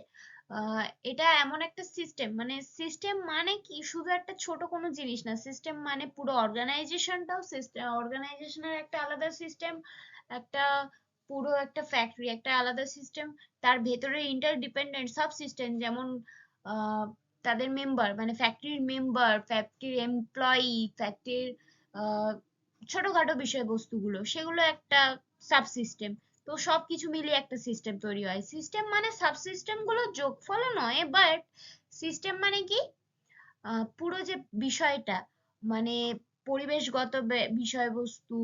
এটা এমন একটা সিস্টেম, মানে সিস্টেম মানে কি শুধু একটা ছোট কোনো জিনিস না, সিস্টেম মানে পুরো অর্গানাইজেশনটাও, সিস্টেম অর্গানাইজেশনের একটা আলাদা সিস্টেম, একটা পুরো একটা ফ্যাক্টরি একটা আলাদা সিস্টেম, তার ভেতরে ইন্টারডিপেন্ডেন্ট সব সিস্টেম, যেমন আহ তাদের মেম্বার মানে ফ্যাক্টরির মেম্বার, ফ্যাক্টরির এমপ্লয়ি, ফ্যাক্টরির ছোটখাটো বিষয়বস্তুগুলো, সেগুলো একটা সাবসিস্টেম। তো সবকিছু মিলিয়ে একটা সিস্টেম তৈরি হয়। সিস্টেম মানে সাবসিস্টেম গুলো যোগফল নয়, বাট সিস্টেম মানে কি পুরো যে বিষয়টা মানে পরিবেশগত বিষয়বস্তু,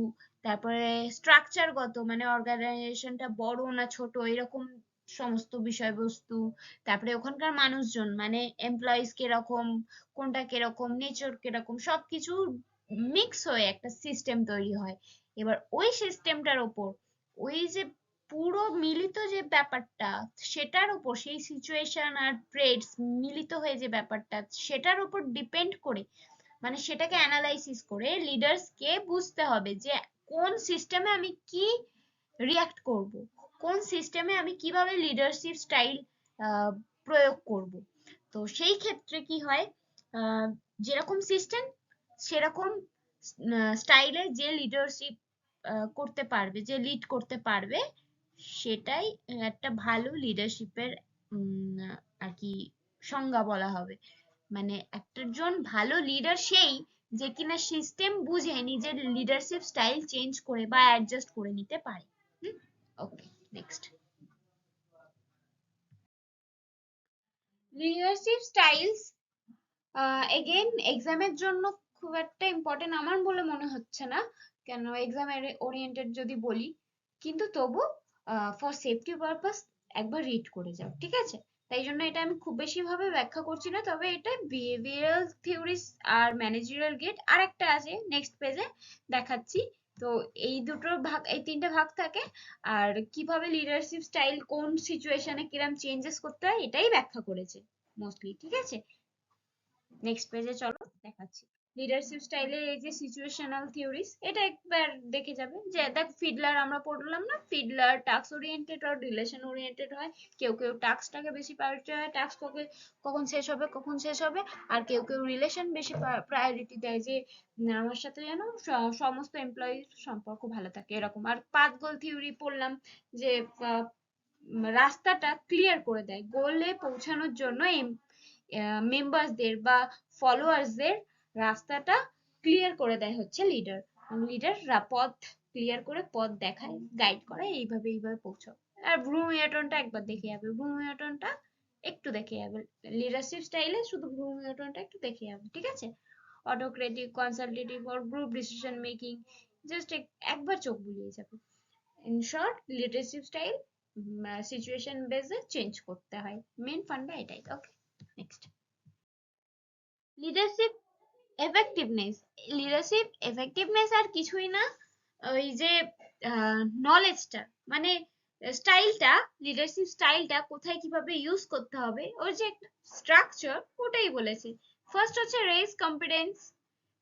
তারপরে স্ট্রাকচারগত মানে অর্গানাইজেশনটা বড় না ছোট এরকম সমস্ত বিষয়বস্তু, তারপরে ওখানকার মানুষজন মানে এমপ্লয়িজ কিরকম, কোনটা কিরকম, নেচার কিরকম, সবকিছু মিক্স হয়ে একটা সিস্টেম তৈরি হয়। এবার ওই সিস্টেমটার ওপর ওই যে পুরো মিলিত যে ব্যাপারটা, সেটার উপর সেই সিচুয়েশন আর ট্রেডস মিলিত হয়ে যে ব্যাপারটা, সেটার উপর ডিপেন্ড করে মানে সেটাকে অ্যানালাইসিস করে লিডার্সকে বুঝতে হবে যে কোন সিস্টেমে আমি কি রিয়াক্ট করব, কোন সিস্টেমে আমি কিভাবে লিডারশিপ স্টাইল প্রয়োগ করব। তো সেই ক্ষেত্রে কি হয়, আহ, যেরকম সিস্টেম সেরকম স্টাইলে যে লিডারশিপ করতে পারবে, যে লিড করতে পারবে, সেটাই একটা ভালো লিডারশিপের আর কি সংজ্ঞা বলা হবে। মানে একজন ভালো লিডার সেই যে কিনা সিস্টেম বুঝে নিজের লিডারশিপ স্টাইল চেঞ্জ করে বা অ্যাডজাস্ট করে নিতে পারে। ওকে, নেক্সট। লিডারশিপ স্টাইলস এগেইন এক্সামের জন্য খুব একটা ইম্পর্টেন্ট আমার বলে মনে হচ্ছে না, কেন এক্সামের ওরিয়েন্টেড যদি বলি, কিন্তু তবু ফর সেফটি পারপাস একবার রিড করে যাও, ঠিক আছে? তাই জন্য এটা আমি খুব বেশি ভাবে ব্যাখ্যা করছি না, তবে এটা বিহেভিয়ারাল থিওরিস আর ম্যানেজারিয়াল গেট আর একটা আছে নেক্সট পেজে দেখাচ্ছি। তো এই দুটোর ভাগ, এই তিনটে ভাগ থাকে। আর কিভাবে লিডারশিপ স্টাইল কোন সিচুয়েশনে কিরম চেঞ্জেস করতে হয় এটাই ব্যাখ্যা করেছে মোস্টলি, ঠিক আছে? নেক্সট পেজে চলো দেখাচ্ছি। লিডারশিপ স্টাইলের এই যে সিচুয়েশনাল থিওরিস, এটা একবার দেখে যাবে। যে দেখ ফিডলার আমরা পড়লাম না, ফিডলার টাস্ক ওরিয়েন্টেড আর রিলেশন ওরিয়েন্টেড হয়। কেউ কেউ টাস্কটাকে বেশি প্রায়োরিটি হয়, টাস্ক কখন শেষ হবে কখন শেষ হবে, আর কেউ কেউ রিলেশন বেশি প্রায়োরিটি দেয়, যে আমার সাথে যেন সমস্ত এমপ্লয়ির সম্পর্ক ভালো থাকে এরকম। আর পাথ গোল থিওরি পড়লাম, যে রাস্তাটা ক্লিয়ার করে দেয় গোলে পৌঁছানোর জন্য মেম্বারসদের বা ফলোয়ার্সদের রাস্তাটা ক্লিয়ার করে দেয় হচ্ছে লিডার। লিডার পথ ক্লিয়ার করে পথ দেখায়, গাইড করে, এইভাবে এইভাবে পৌঁছাও। আর ব্রুমিয়াটনটা একবার দেখে যাবে, ব্রুমিয়াটনটা একটু দেখে যাবে, লিডারশিপ স্টাইলে শুধু ব্রুমিয়াটনটা একটু দেখে যাবে, ঠিক আছে? অটোক্রেটিক, কনসালটেটিভ আর গ্রুপ ডিসিশন মেকিং জাস্ট একবার চোখ বুলিয়ে যাবে। In short, leadership style situation বেসে চেঞ্জ করতে হয়, মেন ফান্ডা এটাই। Okay, next. Leadership effectiveness. Leadership effectiveness আর কিছুই না, ওই যে নলেজটা মানে স্টাইলটা, লিডারশিপ স্টাইলটা কোথায় কিভাবে ইউজ করতে হবে, ওর যে একটা স্ট্রাকচার ওটাই বলেছে। ফার্স্ট হচ্ছে raise competence,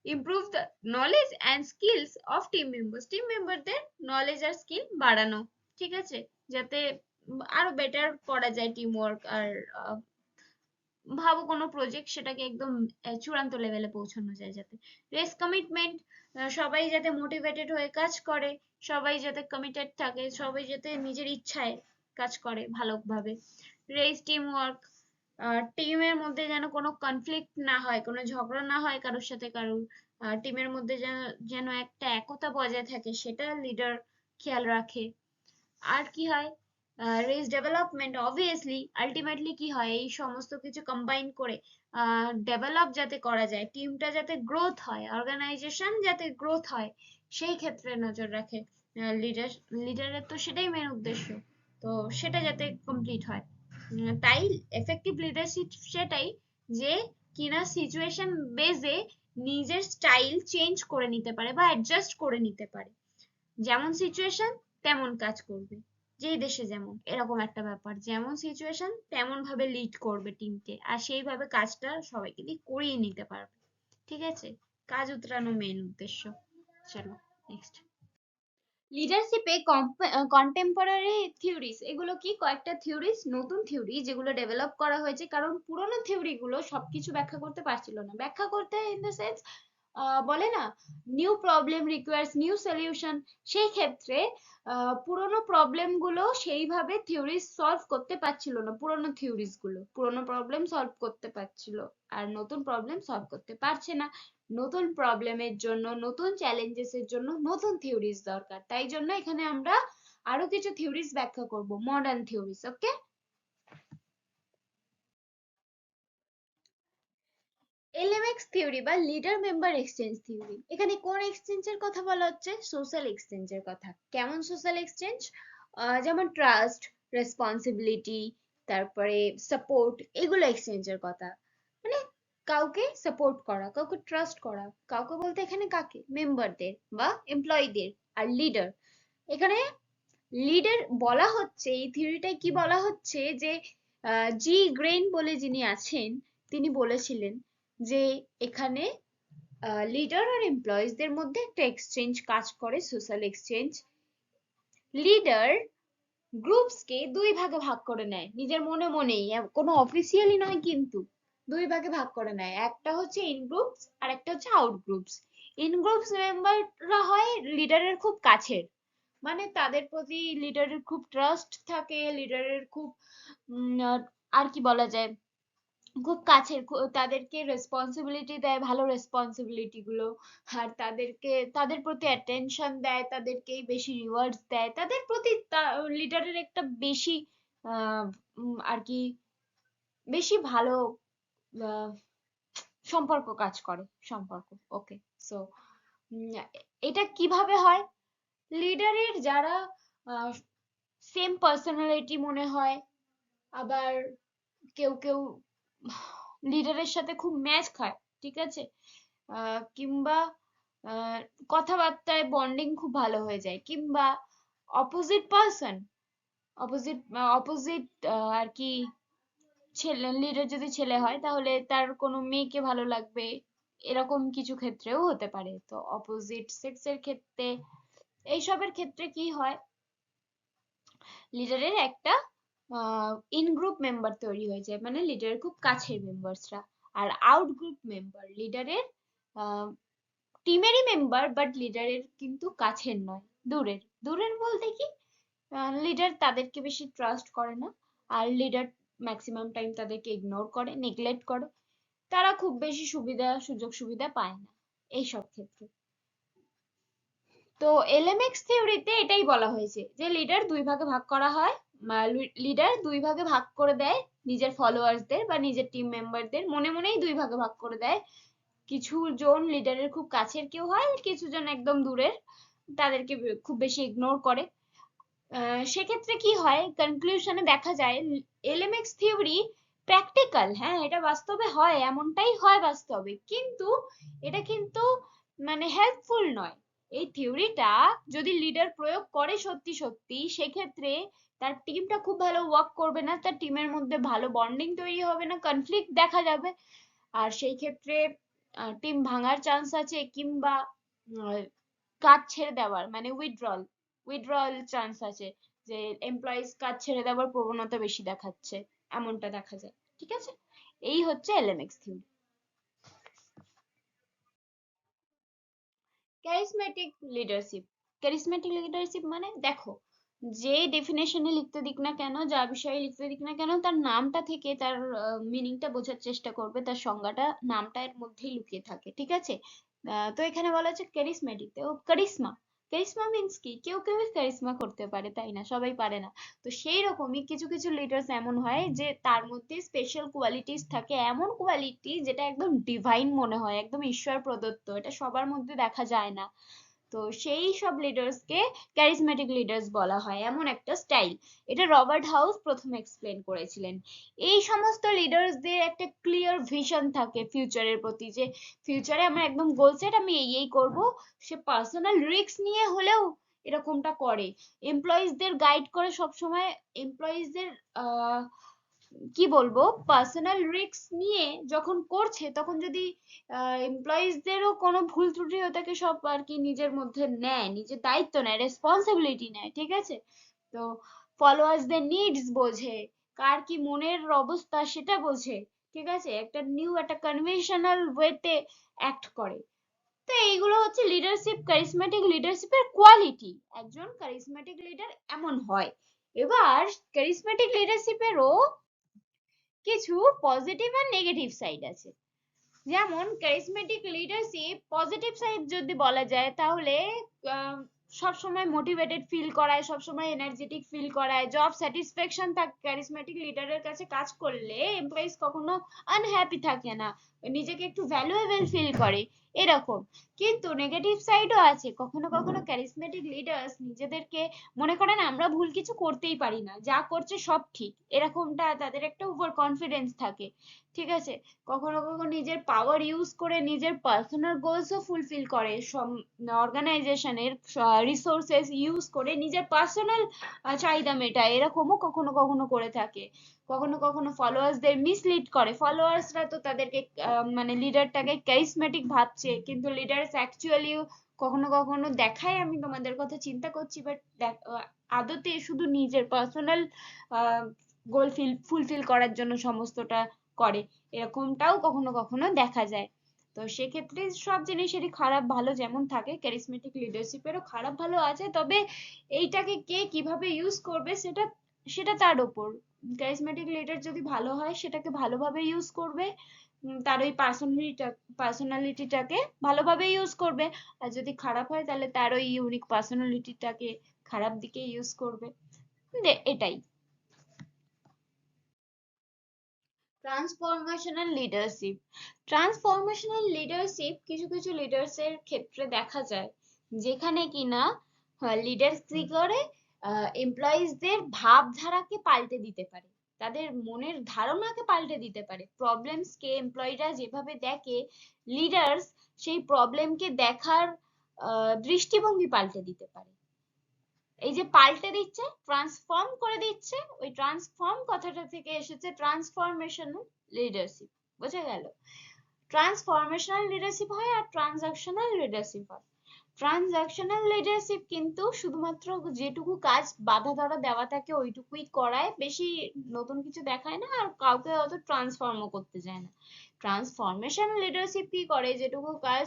improve the knowledge and skills of team members, team মেম্বারদের নলেজ আর স্কিল বাড়ানো, ঠিক আছে? যাতে আরো বেটার করা যায় টিম ওয়ার্ক। আর ভাবো কোনো প্রজেক্ট, সেটাকে একদম চূড়ান্ত লেভেলে পৌঁছানো যায় যাতে। রেস কমিটমেন্ট, সবাই যাতে মোটিভেটেড হয়ে কাজ করে, সবাই যাতে কমিটেড থাকে, সবাই যাতে নিজের ইচ্ছায় কাজ করে ভালোভাবে। রেস টিম ওয়ার্ক, টিমের মধ্যে যেন কোনো কনফ্লিক্ট না হয়, কোনো ঝগড়া না হয় কারোর সাথে কারোর, টিমের মধ্যে যেন যেন একটা একতা বজায় থাকে সেটা লিডার খেয়াল রাখে। আর কি হয়, রেস ডেভেলপমেন্ট, অবভিয়াসলি আলটিমেটলি কি হয়, এই সমস্ত কিছু কম্বাইন করে ডেভেলপ যাতে করা যায়, টিমটা যাতে গ্রোথ হয়, অর্গানাইজেশন যাতে গ্রোথ হয়, সেই ক্ষেত্রে নজর রাখে লিডার। লিডারের তো সেটাই মেন উদ্দেশ্য, তো সেটা যাতে কমপ্লিট হয়। তাই এফেক্টিভ লিডারশিপ সেটাই যে কিনা সিচুয়েশন বেজে নিজের স্টাইল চেঞ্জ করে নিতে পারে বা অ্যাডজাস্ট করে নিতে পারে, যেমন সিচুয়েশন তেমন কাজ করবে, যেই দেশে যেমন, এরকম একটা ব্যাপার, যেমন সিচুয়েশন তেমন ভাবে লিড করবে টিমকে, আর সেইভাবে কাজটা সবাইকে দিয়ে করিয়ে নিতে পারবে, ঠিক আছে? কাজ উতরানো মেন উদ্দেশ্য। চলো নেক্সট। লিডারশিপে কন্টেম্পোরারি থিওরিজ, এগুলো কি কয়েকটা থিওরিজ, নতুন থিওরি যেগুলো ডেভেলপ করা হয়েছে, কারণ পুরোনো থিওরি গুলো সবকিছু ব্যাখ্যা করতে পারছিল না, ব্যাখ্যা করতে ইন দ্য সেন্স বলে না, new problem requires new solution. সেই ক্ষেত্রে পুরোনো প্রবলেম গুলো সেইভাবে থিওরিজ সলভ করতে পারছিল না, পুরোনো থিওরিজ গুলো পুরোনো প্রবলেম সলভ করতে পারছিল, আর নতুন প্রবলেম সলভ করতে পারছে না। নতুন প্রবলেমের জন্য, নতুন চ্যালেঞ্জেস এর জন্য নতুন থিওরিজ দরকার, তাই জন্য এখানে আমরা আরো কিছু থিওরিজ ব্যাখ্যা করব, মডার্ন থিওরিজ। ওকে, এলএমএক্স থিওরি বা লিডার মেম্বার এক্সচেঞ্জ থিওরি, এখানে কোন এক্সচেঞ্জের কথা বলা হচ্ছে? সোশ্যাল এক্সচেঞ্জের কথা। কেমন সোশ্যাল এক্সচেঞ্জ? যেমন ট্রাস্ট, রেসপন্সিবিলিটি, তারপরে সাপোর্ট, এগুলো এক্সচেঞ্জের কথা। মানে কাউকে সাপোর্ট করা, কাউকে ট্রাস্ট করা, কাউকে বলতে এখানে কাকে? মেম্বারদের বা এমপ্লয়ীদের। আর লিডার, এখানে লিডার বলা হচ্ছে, এই থিওরিটায় কি বলা হচ্ছে যে জি গ্রেন বলে যিনি আছেন তিনি বলেছিলেন যে এখানে লিডার আর এমপ্লয়িজদের মধ্যে একটা এক্সচেঞ্জ কাজ করে, সোশ্যাল এক্সচেঞ্জ। লিডার গ্রুপসকে দুই ভাগে ভাগ করে নেয় নিজের মনে মনেই, কোনো অফিসিয়ালি নয়, কিন্তু দুই ভাগে ভাগ করে নেয়। একটা হচ্ছে ইন গ্রুপস আর একটা হচ্ছে আউট গ্রুপস। ইন গ্রুপস মেম্বাররা হয় লিডারের খুব কাছের, মানে তাদের প্রতি লিডারের খুব ট্রাস্ট থাকে, লিডারের খুব আর কি বলা যায়, খুব কাছের, তাদেরকে রেসপন্সিবিলিটি দেয়, ভালো রেসপন্সিবিলিটি গুলো, আর তাদের প্রতি অ্যাটেনশন দেয়, তাদেরকে বেশি রিওয়ার্ডস দেয়, তাদের প্রতি লিডারের একটা বেশি আর কি বেশি ভালো আহ, সম্পর্ক কাজ করে, সম্পর্ক। ওকে, সো এটা কিভাবে হয়? লিডারের যারা সেম পার্সোনালিটি মনে হয়, আবার কেউ কেউ লিডারের সাথে খুব ম্যাচ খায়, ঠিক আছে, কিংবা আহ, কথাবার্তায় বন্ডিং খুব ভালো হয়ে যায়, কিংবা অপোজিট পার্সন, অপোজিট অপোজিট আর কি, ছেলে লিডার যদি ছেলে হয় তাহলে তার কোনো মেয়েকে ভালো লাগবে, এরকম কিছু ক্ষেত্রেও হতে পারে। তো অপোজিট সেক্সের ক্ষেত্রে, এইসবের ক্ষেত্রে কি হয়, লিডারের একটা ইন গ্রুপ মেম্বার তৈরি হয়ে যায়, মানে লিডারের খুব কাছের মেম্বারসরা। আর আউট গ্রুপ মেম্বার লিডারের টিমেরই মেম্বার, বাট লিডারের কিন্তু কাছের নয়, দূরের। দূরের বলতে কি, লিডার তাদেরকে বেশি ট্রাস্ট করে না, আর লিডার ম্যাক্সিমাম টাইম তাদেরকে ইগনোর করে, নেগলেক্ট করে, তারা খুব বেশি সুযোগ সুবিধা পায় না এইসব ক্ষেত্রে। তো এলএমএক্স থিওরিতে এটাই বলা হয়েছে যে লিডার দুই ভাগে ভাগ করা হয়, লিডার দুই ভাগে ভাগ করে দেয় নিজের ফলোয়ার্সদের বা নিজের টিম মেম্বারদের, মনে মনেই দুই ভাগে ভাগ করে দেয়। কিছু জন লিডারের খুব কাছের কেউ হয়, কিছু জন একদম দূরের, তাদেরকে খুব বেশি ইগনোর করে। সেক্ষেত্রে কি হয়, কনক্লুশনে দেখা যায় এলএমএক্স থিওরি প্র্যাকটিক্যাল, হ্যাঁ এটা বাস্তবে হয়, এমনটাই হয় বাস্তবে, কিন্তু এটা কিন্তু মানে হেল্পফুল নয়। এই থিওরিটা যদি লিডার প্রয়োগ করে সত্যি সত্যি, সেক্ষেত্রে তার টিমটা খুব ভালো ওয়ার্ক করবে না, তার টিমের মধ্যে ভালো বন্ডিং তৈরি হবে না, কনফ্লিক্ট দেখা যাবে, আর সেই ক্ষেত্রে টিম ভাঙার চান্স আছে, কিংবা কাজ ছেড়ে দেওয়ার মানে উইথড্রল চান্স আছে, যে এমপ্লয়িজ কাজ ছেড়ে দেওয়ার প্রবণতা বেশি দেখাচ্ছে, এমনটা দেখা যায়। ঠিক আছে, এই হচ্ছে LMX theory. Charismatic leadership. Charismatic leadership মানে দেখো, যে ডেফিনেশনে লিখতে দিক না কেন, যা বিষয়ে লিখতে দিক না কেন, তার নামটা থেকে তার মিনিংটা বোঝার চেষ্টা করবে, তার সংজ্ঞাটা নামটা এর মধ্যেই লুকিয়ে থাকে, ঠিক আছে। তো এখানে বলা হচ্ছে ক্যারিসমেটিক, তো কারিশমা, কারিশমা মিন্স কি, কেউ কেউ কারিশমা করতে পারে, তাই না, সবাই পারে না। তো সেই রকমই কিছু কিছু লিডার্স এমন হয় যে তার মধ্যে স্পেশাল কোয়ালিটিস থাকে, এমন কোয়ালিটি যেটা একদম ডিভাইন মনে হয়, একদম ঈশ্বর প্রদত্ত, এটা সবার মধ্যে দেখা যায় না। তো সেই সব লিডার্সকে ক্যারিসমেটিক লিডার্স বলা হয়, এমন একটা স্টাইল। এটা রবার্ট হাউস প্রথম এক্সপ্লেন করেছিলেন। এই সমস্ত লিডার্সদের একটা ক্লিয়ার ভিশন থাকে ফিউচারের প্রতি, যে ফিউচারে আমার একদম গোল সেট, আমি এই করব। সে পার্সোনাল রিস্ক নিয়ে হলেও এরকমটা করে, এমপ্লয়িজদের গাইড করে সব সময়, এমপ্লয়িজদের কি বলবো, পার্সোনাল রিস্ক নিয়ে যখন করছে, তখন যদি এমপ্লয়িজদেরও কোনো ভুল ত্রুটি হয়ে থাকে, সব আর কি নিজের মধ্যে নেয়, নিজের দায়িত্ব নেয়, রেসপন্সিবিলিটি নেয়, ঠিক আছে। তো ফলোয়ার্সদের নিডস বোঝে, কার কি মনের অবস্থা সেটা বোঝে, ঠিক আছে, একটা কনভেনশনাল ওয়েতে অ্যাক্ট করে। তো এইগুলো হচ্ছে লিডারশিপ, কারিজমেটিক লিডারশিপের কোয়ালিটি। একজন কারিজমেটিক লিডার এমন হয়। এবার কারিজমেটিক লিডারশিপেরও কিছু পজিটিভ আর নেগেটিভ সাইড আছে। যেমন ক্যারিসমেটিক লিডারশিপ পজিটিভ সাইড যদি বলা যায়, তাহলে সবসময় মোটিভেটেড ফিল করায়, সবসময় এনার্জেটিক ফিল করায়, জব স্যাটিসফ্যাকশন থাকে। ক্যারিসমেটিক লিডারের কাছে কাজ করলে এমপ্লয়িজ কখনো আনহ্যাপি থাকে না, নিজেকে একটু ভ্যালুয়েবল ফিল করে এরকম। কিন্তু নেগেটিভ সাইডও আছে, কখনো কখনো ক্যারিসমেটিক লিডার্স নিজেদেরকে মনে করেন আমরা ভুল কিছু করতেই পারি না, যা করছে সব ঠিক, এরকমটা তাদের একটা ওভার কনফিডেন্স থাকে। ঠিক আছে, কখনো কখনো নিজের পাওয়ার ইউজ করে নিজের পার্সোনাল গোলসও ফুলফিল করে, অর্গানাইজেশনের রিসোর্সেস ইউজ করে নিজের পার্সোনাল চাহিদা মেটায়, এরকমও কখনো কখনো করে থাকে। কখনো কখনো ফলোয়ার্সদের মিসলিড করে, ফলোয়ার্সরা তো তাদেরকে মানে লিডারটাকে ক্যারিসমেটিক ভাবছে, কিন্তু লিডার্স অ্যাকচুয়ালি কখনো কখনো দেখায় আমি তোমাদের কথা চিন্তা করছি, বাট আদতে শুধু নিজের পার্সোনাল গোল ফুলফিল করার জন্য সমস্তটা করে, এরকমটাও কখনো কখনো দেখা যায়। তো সেক্ষেত্রে সব জিনিসেরই খারাপ ভালো যেমন থাকে, ক্যারিসমেটিক লিডারশিপেরও খারাপ ভালো আছে, তবে এইটাকে কে কিভাবে ইউজ করবে সেটা সেটা তার উপর। ক্যারিসমেটিক লিডার যদি ভালো হয় সেটাকে ভালোভাবে ইউজ করবে, তার ওই পার্সোনালিটিটাকে ভালোভাবে ইউজ করবে। আর যদি খারাপ হয় তাহলে তার ওই ইউনিক পার্সোনালিটিটাকে খারাপ দিকে ইউজ করবে। এটাই। Transformational leadership. ট্রান্সফরমেশনাল লিডারশিপ কিছু কিছু লিডার্সের ক্ষেত্রে দেখা যায়, যেখানে কিনা লিডার্স কি করে এমপ্লয়িজদের ভাবধারাকে পাল্টে দিতে পারে, তাদের মনের ধারণাকে পাল্টে দিতে পারে। প্রবলেমসকে এমপ্লয়িরা যেভাবে দেখে, লিডার্স সেই প্রবলেমকে দেখার দৃষ্টিভঙ্গি পাল্টে দিতে পারে। এই যে পাল্টে দিচ্ছে, ট্রান্সফর্ম করে দিচ্ছে, ওই ট্রান্সফর্ম কথাটা থেকে এসেছে ট্রান্সফরমেশনাল লিডারশিপ। বোঝা গেল? ট্রান্সফরমেশনাল লিডারশিপ হয় আর ট্রানজাকশনাল লিডারশিপ হয়। ট্রানজাকশনাল লিডারশিপ কিন্তু শুধুমাত্র যেটুকু কাজ বাধা ধরা দেওয়া থাকে ওইটুকুই করায়, বেশি নতুন কিছু দেখায় না, আর কাউকে অত ট্রান্সফর্মও করতে চায় না। ট্রান্সফরমেশনাল লিডারশিপ কি করে, যেটুকু কাজ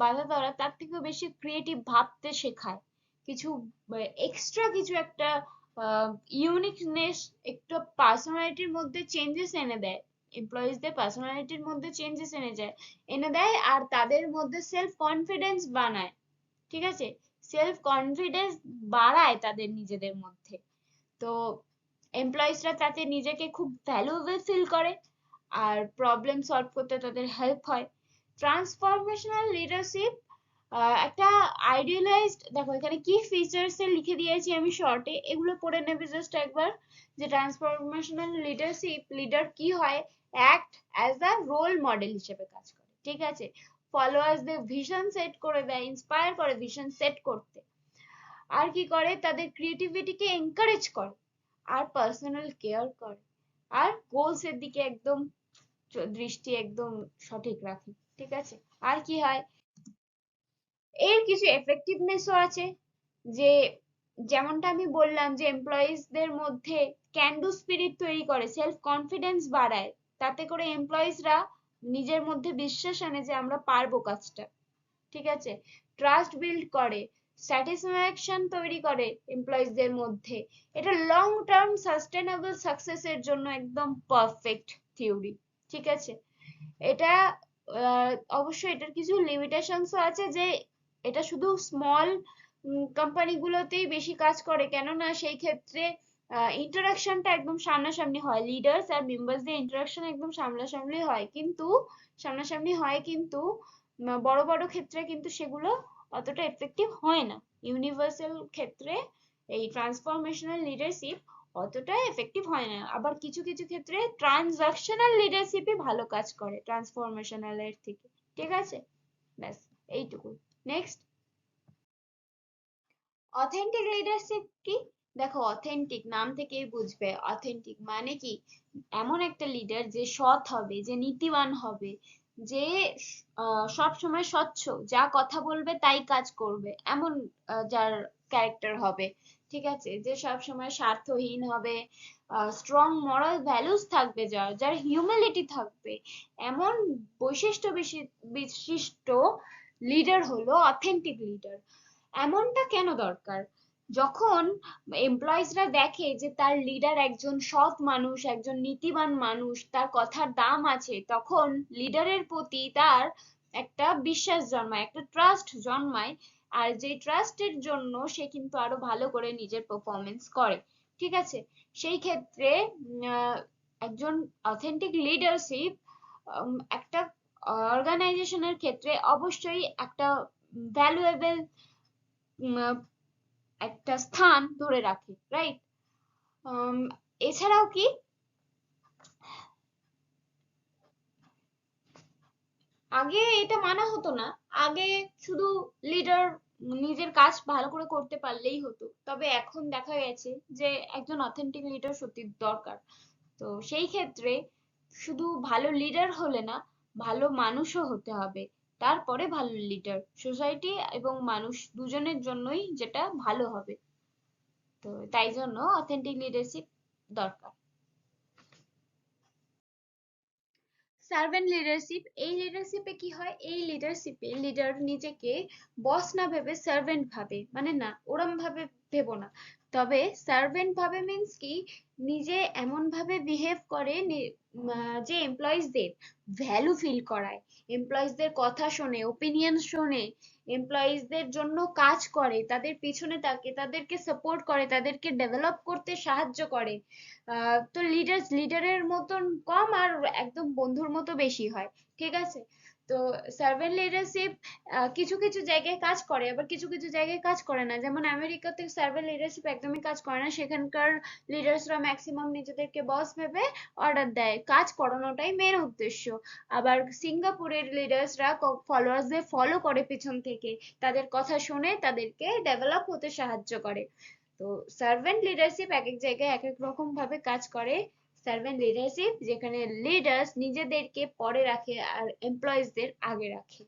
বাধা ধরা তার থেকেও বেশি ক্রিয়েটিভ ভাবতে শেখায়, কিছু এক্সট্রা কিছু একটা ইউনিকনেস, একটু পার্সোনালিটির মধ্যে চেঞ্জেস এনে দেয়, এমপ্লয়িজদের পার্সোনালিটির মধ্যে চেঞ্জেস এনে দেয়, আর তাদের মধ্যে সেলফ কনফিডেন্স বানায়। ঠিক আছে, সেলফ কনফিডেন্স বাড়ায় তাদের নিজেদের মধ্যে। তো এমপ্লয়িজরা তাতে নিজেকে খুব ভ্যালুয়েবল ফিল করে, আর প্রবলেম সলভ করতে তাদের হেল্প হয়। ট্রান্সফরমেশনাল লিডারশিপ একটা আইডিয়ালাইজড, দেখো এখানে কি ফিচার্স এ লিখে দিয়েছি আমি শর্টে, এগুলো পড়ে নেবে জাস্ট একবার। যে ট্রান্সফরমেশনাল লিডারশিপ, লিডার কি হয়, act as a role model হিসেবে কাজ করে। ঠিক আছে, ফলোয়ার্সদের ভিশন সেট করে দেয়, ইন্সপায়ার করে ভিশন সেট করতে। আর কি করে, তাদের ক্রিয়েটিভিটিকে এনকারেজ করে, আর পার্সোনাল কেয়ার করে, আর গোলস এর দিকে একদম দৃষ্টি একদম সঠিক রাখে। ঠিক আছে, আর কি হয়, এর কিছু এফেক্টিভনেসও আছে, যে যেমনটা আমি বললাম যে এমপ্লয়িজদের মধ্যে ক্যান ডু স্পিরিট তৈরি করে, সেলফ কনফিডেন্স বাড়ায়, তাতে করে এমপ্লয়িজরা নিজের মধ্যে বিশ্বাস আনে যে আমরা পারবো কাজটা। ঠিক আছে, ট্রাস্ট বিল্ড করে, স্যাটিসফ্যাকশন তৈরি করে এমপ্লয়িজদের মধ্যে। এটা লং টার্ম সাস্টেনেবল সাকসেসের জন্য একদম পারফেক্ট থিওরি। ঠিক আছে, এটা অবশ্যই এটার কিছু লিমিটেশনসও আছে, যে এটা শুধু স্মল কোম্পানিগুলোতেই বেশি কাজ করে, কেননা সেই ক্ষেত্রে ইন্টারাকশনটা একদম সামনাসামনি হয়, লিডার্স আর মেম্বারসদের ইন্টারাকশন একদম সামনাসামনি হয়, কিন্তু বড় বড় ক্ষেত্রে কিন্তু সেগুলো অতটা এফেক্টিভ হয় না। ইউনিভার্সাল ক্ষেত্রে এই ট্রান্সফরমেশনাল লিডারশিপ অতটা এফেক্টিভ হয় না, আবার কিছু কিছু ক্ষেত্রে ট্রানজাকশনাল লিডারশিপই ভালো কাজ করে ট্রান্সফরমেশনাল এর থেকে। ঠিক আছে, ব্যাস এইটুকু। নেক্সট, অথেন্টিক লিডারশিপ কি? দেখো, অথেন্টিক নাম থেকেই বুঝবে, অথেন্টিক মানে কি, এমন একটা লিডার যে সৎ হবে, যে নীতিবান হবে, যে সব সময় স্বচ্ছ, যা কথা বলবে তাই কাজ করবে, এমন যার ক্যারেক্টার হবে। ঠিক আছে, যে সব সময় স্বার্থহীন হবে, স্ট্রং মরাল ভ্যালুস থাকবে, যার হিউম্যানিটি থাকবে, এমন বৈশিষ্ট্য বিশিষ্ট লিডার হলো অথেন্টিক লিডার। এমনটা কেন দরকার, যখন এমপ্লয়িজরা দেখে যে তার লিডার একজন সৎ মানুষ, একজন নীতিবান মানুষ, তার কথার দাম আছে, তখন লিডারের প্রতি তার একটা বিশ্বাস জন্মায়, একটা ট্রাস্ট জন্মায়, আর যে ট্রাস্টের জন্য সে কিন্তু আরো ভালো করে নিজের পারফরমেন্স করে, ঠিক আছে? সেই ক্ষেত্রে একজন অথেন্টিক লিডারশিপ একটা অর্গানাইজেশনের ক্ষেত্রে অবশ্যই একটা ভ্যালুয়েবল একটা স্থান ধরে রাখে, রাইট? এছাড়াও কি আগে এটা মানা হতো না, আগে শুধু লিডার নিজের কাজ ভালো করে করতে পারলেই হতো, তবে এখন দেখা গেছে যে একজন অথেন্টিক লিডার সত্যি দরকার। তো সেই ক্ষেত্রে শুধু ভালো লিডার হলে না, ভালো মানুষও হতে হবে, তারপরে ভালো লিডার সোসাইটি এবং মানুষ দুজনের জন্যই যেটা ভালো হবে। তো তাই জন্য অথেন্টিক লিডারশিপ দরকার। সার্ভেন্ট লিডারশিপ, এই লিডারশিপে কি হয়, এই লিডারশিপে লিডার নিজেকে বস না ভেবে সার্ভেন্ট ভাবে, মানে না ওরম ভাবে ভেবো না, তবে সার্ভেন্ট ভাবে মিন্স কি, নিজে এমন ভাবে বিহেভ করে যে এমপ্লয়িজদের ভ্যালু ফিল করায়, এমপ্লয়িজদের কথা শোনে, ওপিনিয়ন শোনে, এমপ্লয়িজদের জন্য কাজ করে, তাদের পিছনে থাকে, তাদেরকে সাপোর্ট করে, তাদেরকে ডেভেলপ করতে সাহায্য করে। তো লিডারের মতন কম আর একদম বন্ধুর মতো বেশি হয়, ঠিক আছে? তো সার্ভেন্ট লিডারশিপ কিছু কিছু জায়গায় কাজ করে, আবার কিছু কিছু জায়গায় কাজ করে না। যেমন আমেরিকাতে সার্ভেন্ট লিডারশিপ একদমই কাজ করে না, সেখানকার লিডার্সরা ম্যাক্সিমাম নিজেদেরকে বস ভেবে অর্ডার দেয়, কাজ করানোটাই মেন উদ্দেশ্য। আবার সিঙ্গাপুরের লিডার্সরা ফলোয়ার্সদের ফলো করে পিছন থেকে, তাদের কথা শুনে তাদেরকে ডেভেলপ হতে সাহায্য করে। তো সার্ভেন্ট লিডারশিপ এক এক জায়গায় এক এক রকম ভাবে কাজ করে। সার্ভেন্ট লিডারশিপ যেখানে লিডার্স নিজেদেরকে পরে রাখে আর এমপ্লয়িজদের আগে রাখে,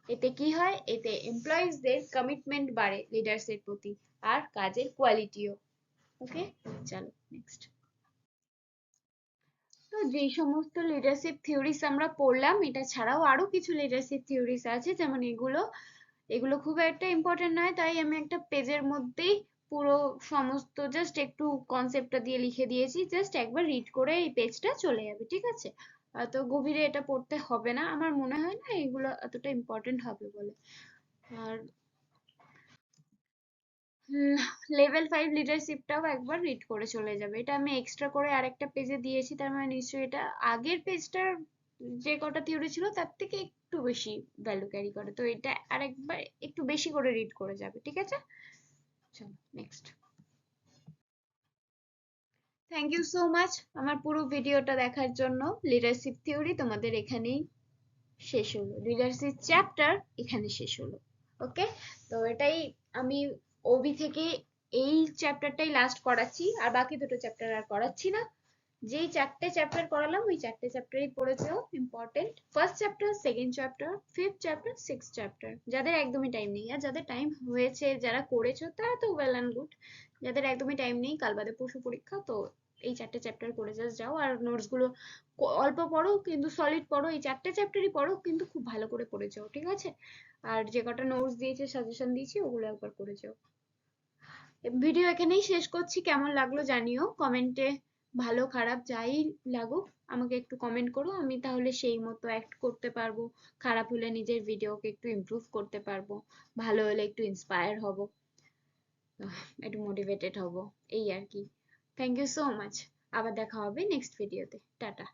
এতে কি হয়, এতে এমপ্লয়িজদের কমিটমেন্ট বাড়ে লিডার্সের প্রতি, আর কাজের কোয়ালিটিও। ওকে, চলো নেক্সট। তো যেই সমস্ত লিডারশিপ থিওরিস আমরা পড়লাম, এটা ছাড়াও আরো কিছু লিডারশিপ থিওরিস আছে, যেমন এগুলো এগুলো খুব একটা ইম্পর্টেন্ট নয়, তাই আমি একটা পেজের মধ্যেই পুরো সমস্ত জাস্ট একটু কনসেপ্টটা দিয়ে লিখে দিয়েছি, জাস্ট একবার রিড করে এই পেজটা চলে যাবে, ঠিক আছে? তো গভীরে এটা পড়তে হবে না, আমার মনে হয় না এগুলো এতটা ইম্পর্টেন্ট হবে বলে। আর লেভেল 5 লিডারশিপটাও একবার রিড করে চলে যাবে, এটা আমি এক্সট্রা করে আরেকটা পেজে দিয়েছি, তার মানে নিশ্চয়ই এটা আগের পেজটার যে কটা থিওরি ছিল তার থেকে একটু বেশি ভ্যালু ক্যারি করে, তো এটা আরেকবার একটু বেশি করে রিড করে যাবে, ঠিক আছে? চলো next. Thank you so much আমার পুরো ভিডিওটা দেখার জন্য। লিডারশিপ থিওরি তোমাদের এখানেই শেষ হলো, লিডারশিপ চ্যাপ্টার এখানে শেষ হলো। ওকে, তো এটাই আমি ওবি থেকে এই চ্যাপ্টারটাই লাস্ট করাচ্ছি, আর বাকি দুটো চ্যাপ্টার আর করাচ্ছি না। যেই চারটে চ্যাপ্টার করালাম ওই চারটে চ্যাপ্টারই পড়েছো, important. First chapter, second chapter, fifth chapter, sixth chapter. যাদের একদমই টাইম নেই, আর যাদের টাইম হয়েছে, যারা করেছো তারা তো ওয়েল অ্যান্ড গুড, যাদের একদমই টাইম নেই, কাল বাদে পরশু পরীক্ষা, তো এই চারটে চ্যাপ্টার করে জাস্ট যাও, আর নোটস গুলো অল্প পড়ো কিন্তু সলিড পড়ো, এই চারটে চ্যাপ্টারই পড়ো কিন্তু খুব ভালো করে পড়ে যাও, ঠিক আছে? আর যে কটা নোটস দিয়েছে, সাজেশন দিয়েছি, ওগুলো একবার করে যাও। ভিডিও এখানেই শেষ করছি, কেমন লাগলো জানিও কমেন্টে, ভালো খারাপ যাই লাগুক আমাকে একটু কমেন্ট করো, আমি তাহলে সেই মতো অ্যাক্ট করতে পারবো, খারাপ হলে নিজের ভিডিওকে একটু ইমপ্রুভ করতে পারবো, ভালো হলে একটু ইন্সপায়ার হব, একটু মোটিভেটেড হব, এই আর কি। থ্যাংক ইউ সো মাচ, আবার দেখা হবে নেক্সট ভিডিওতে, টাটা।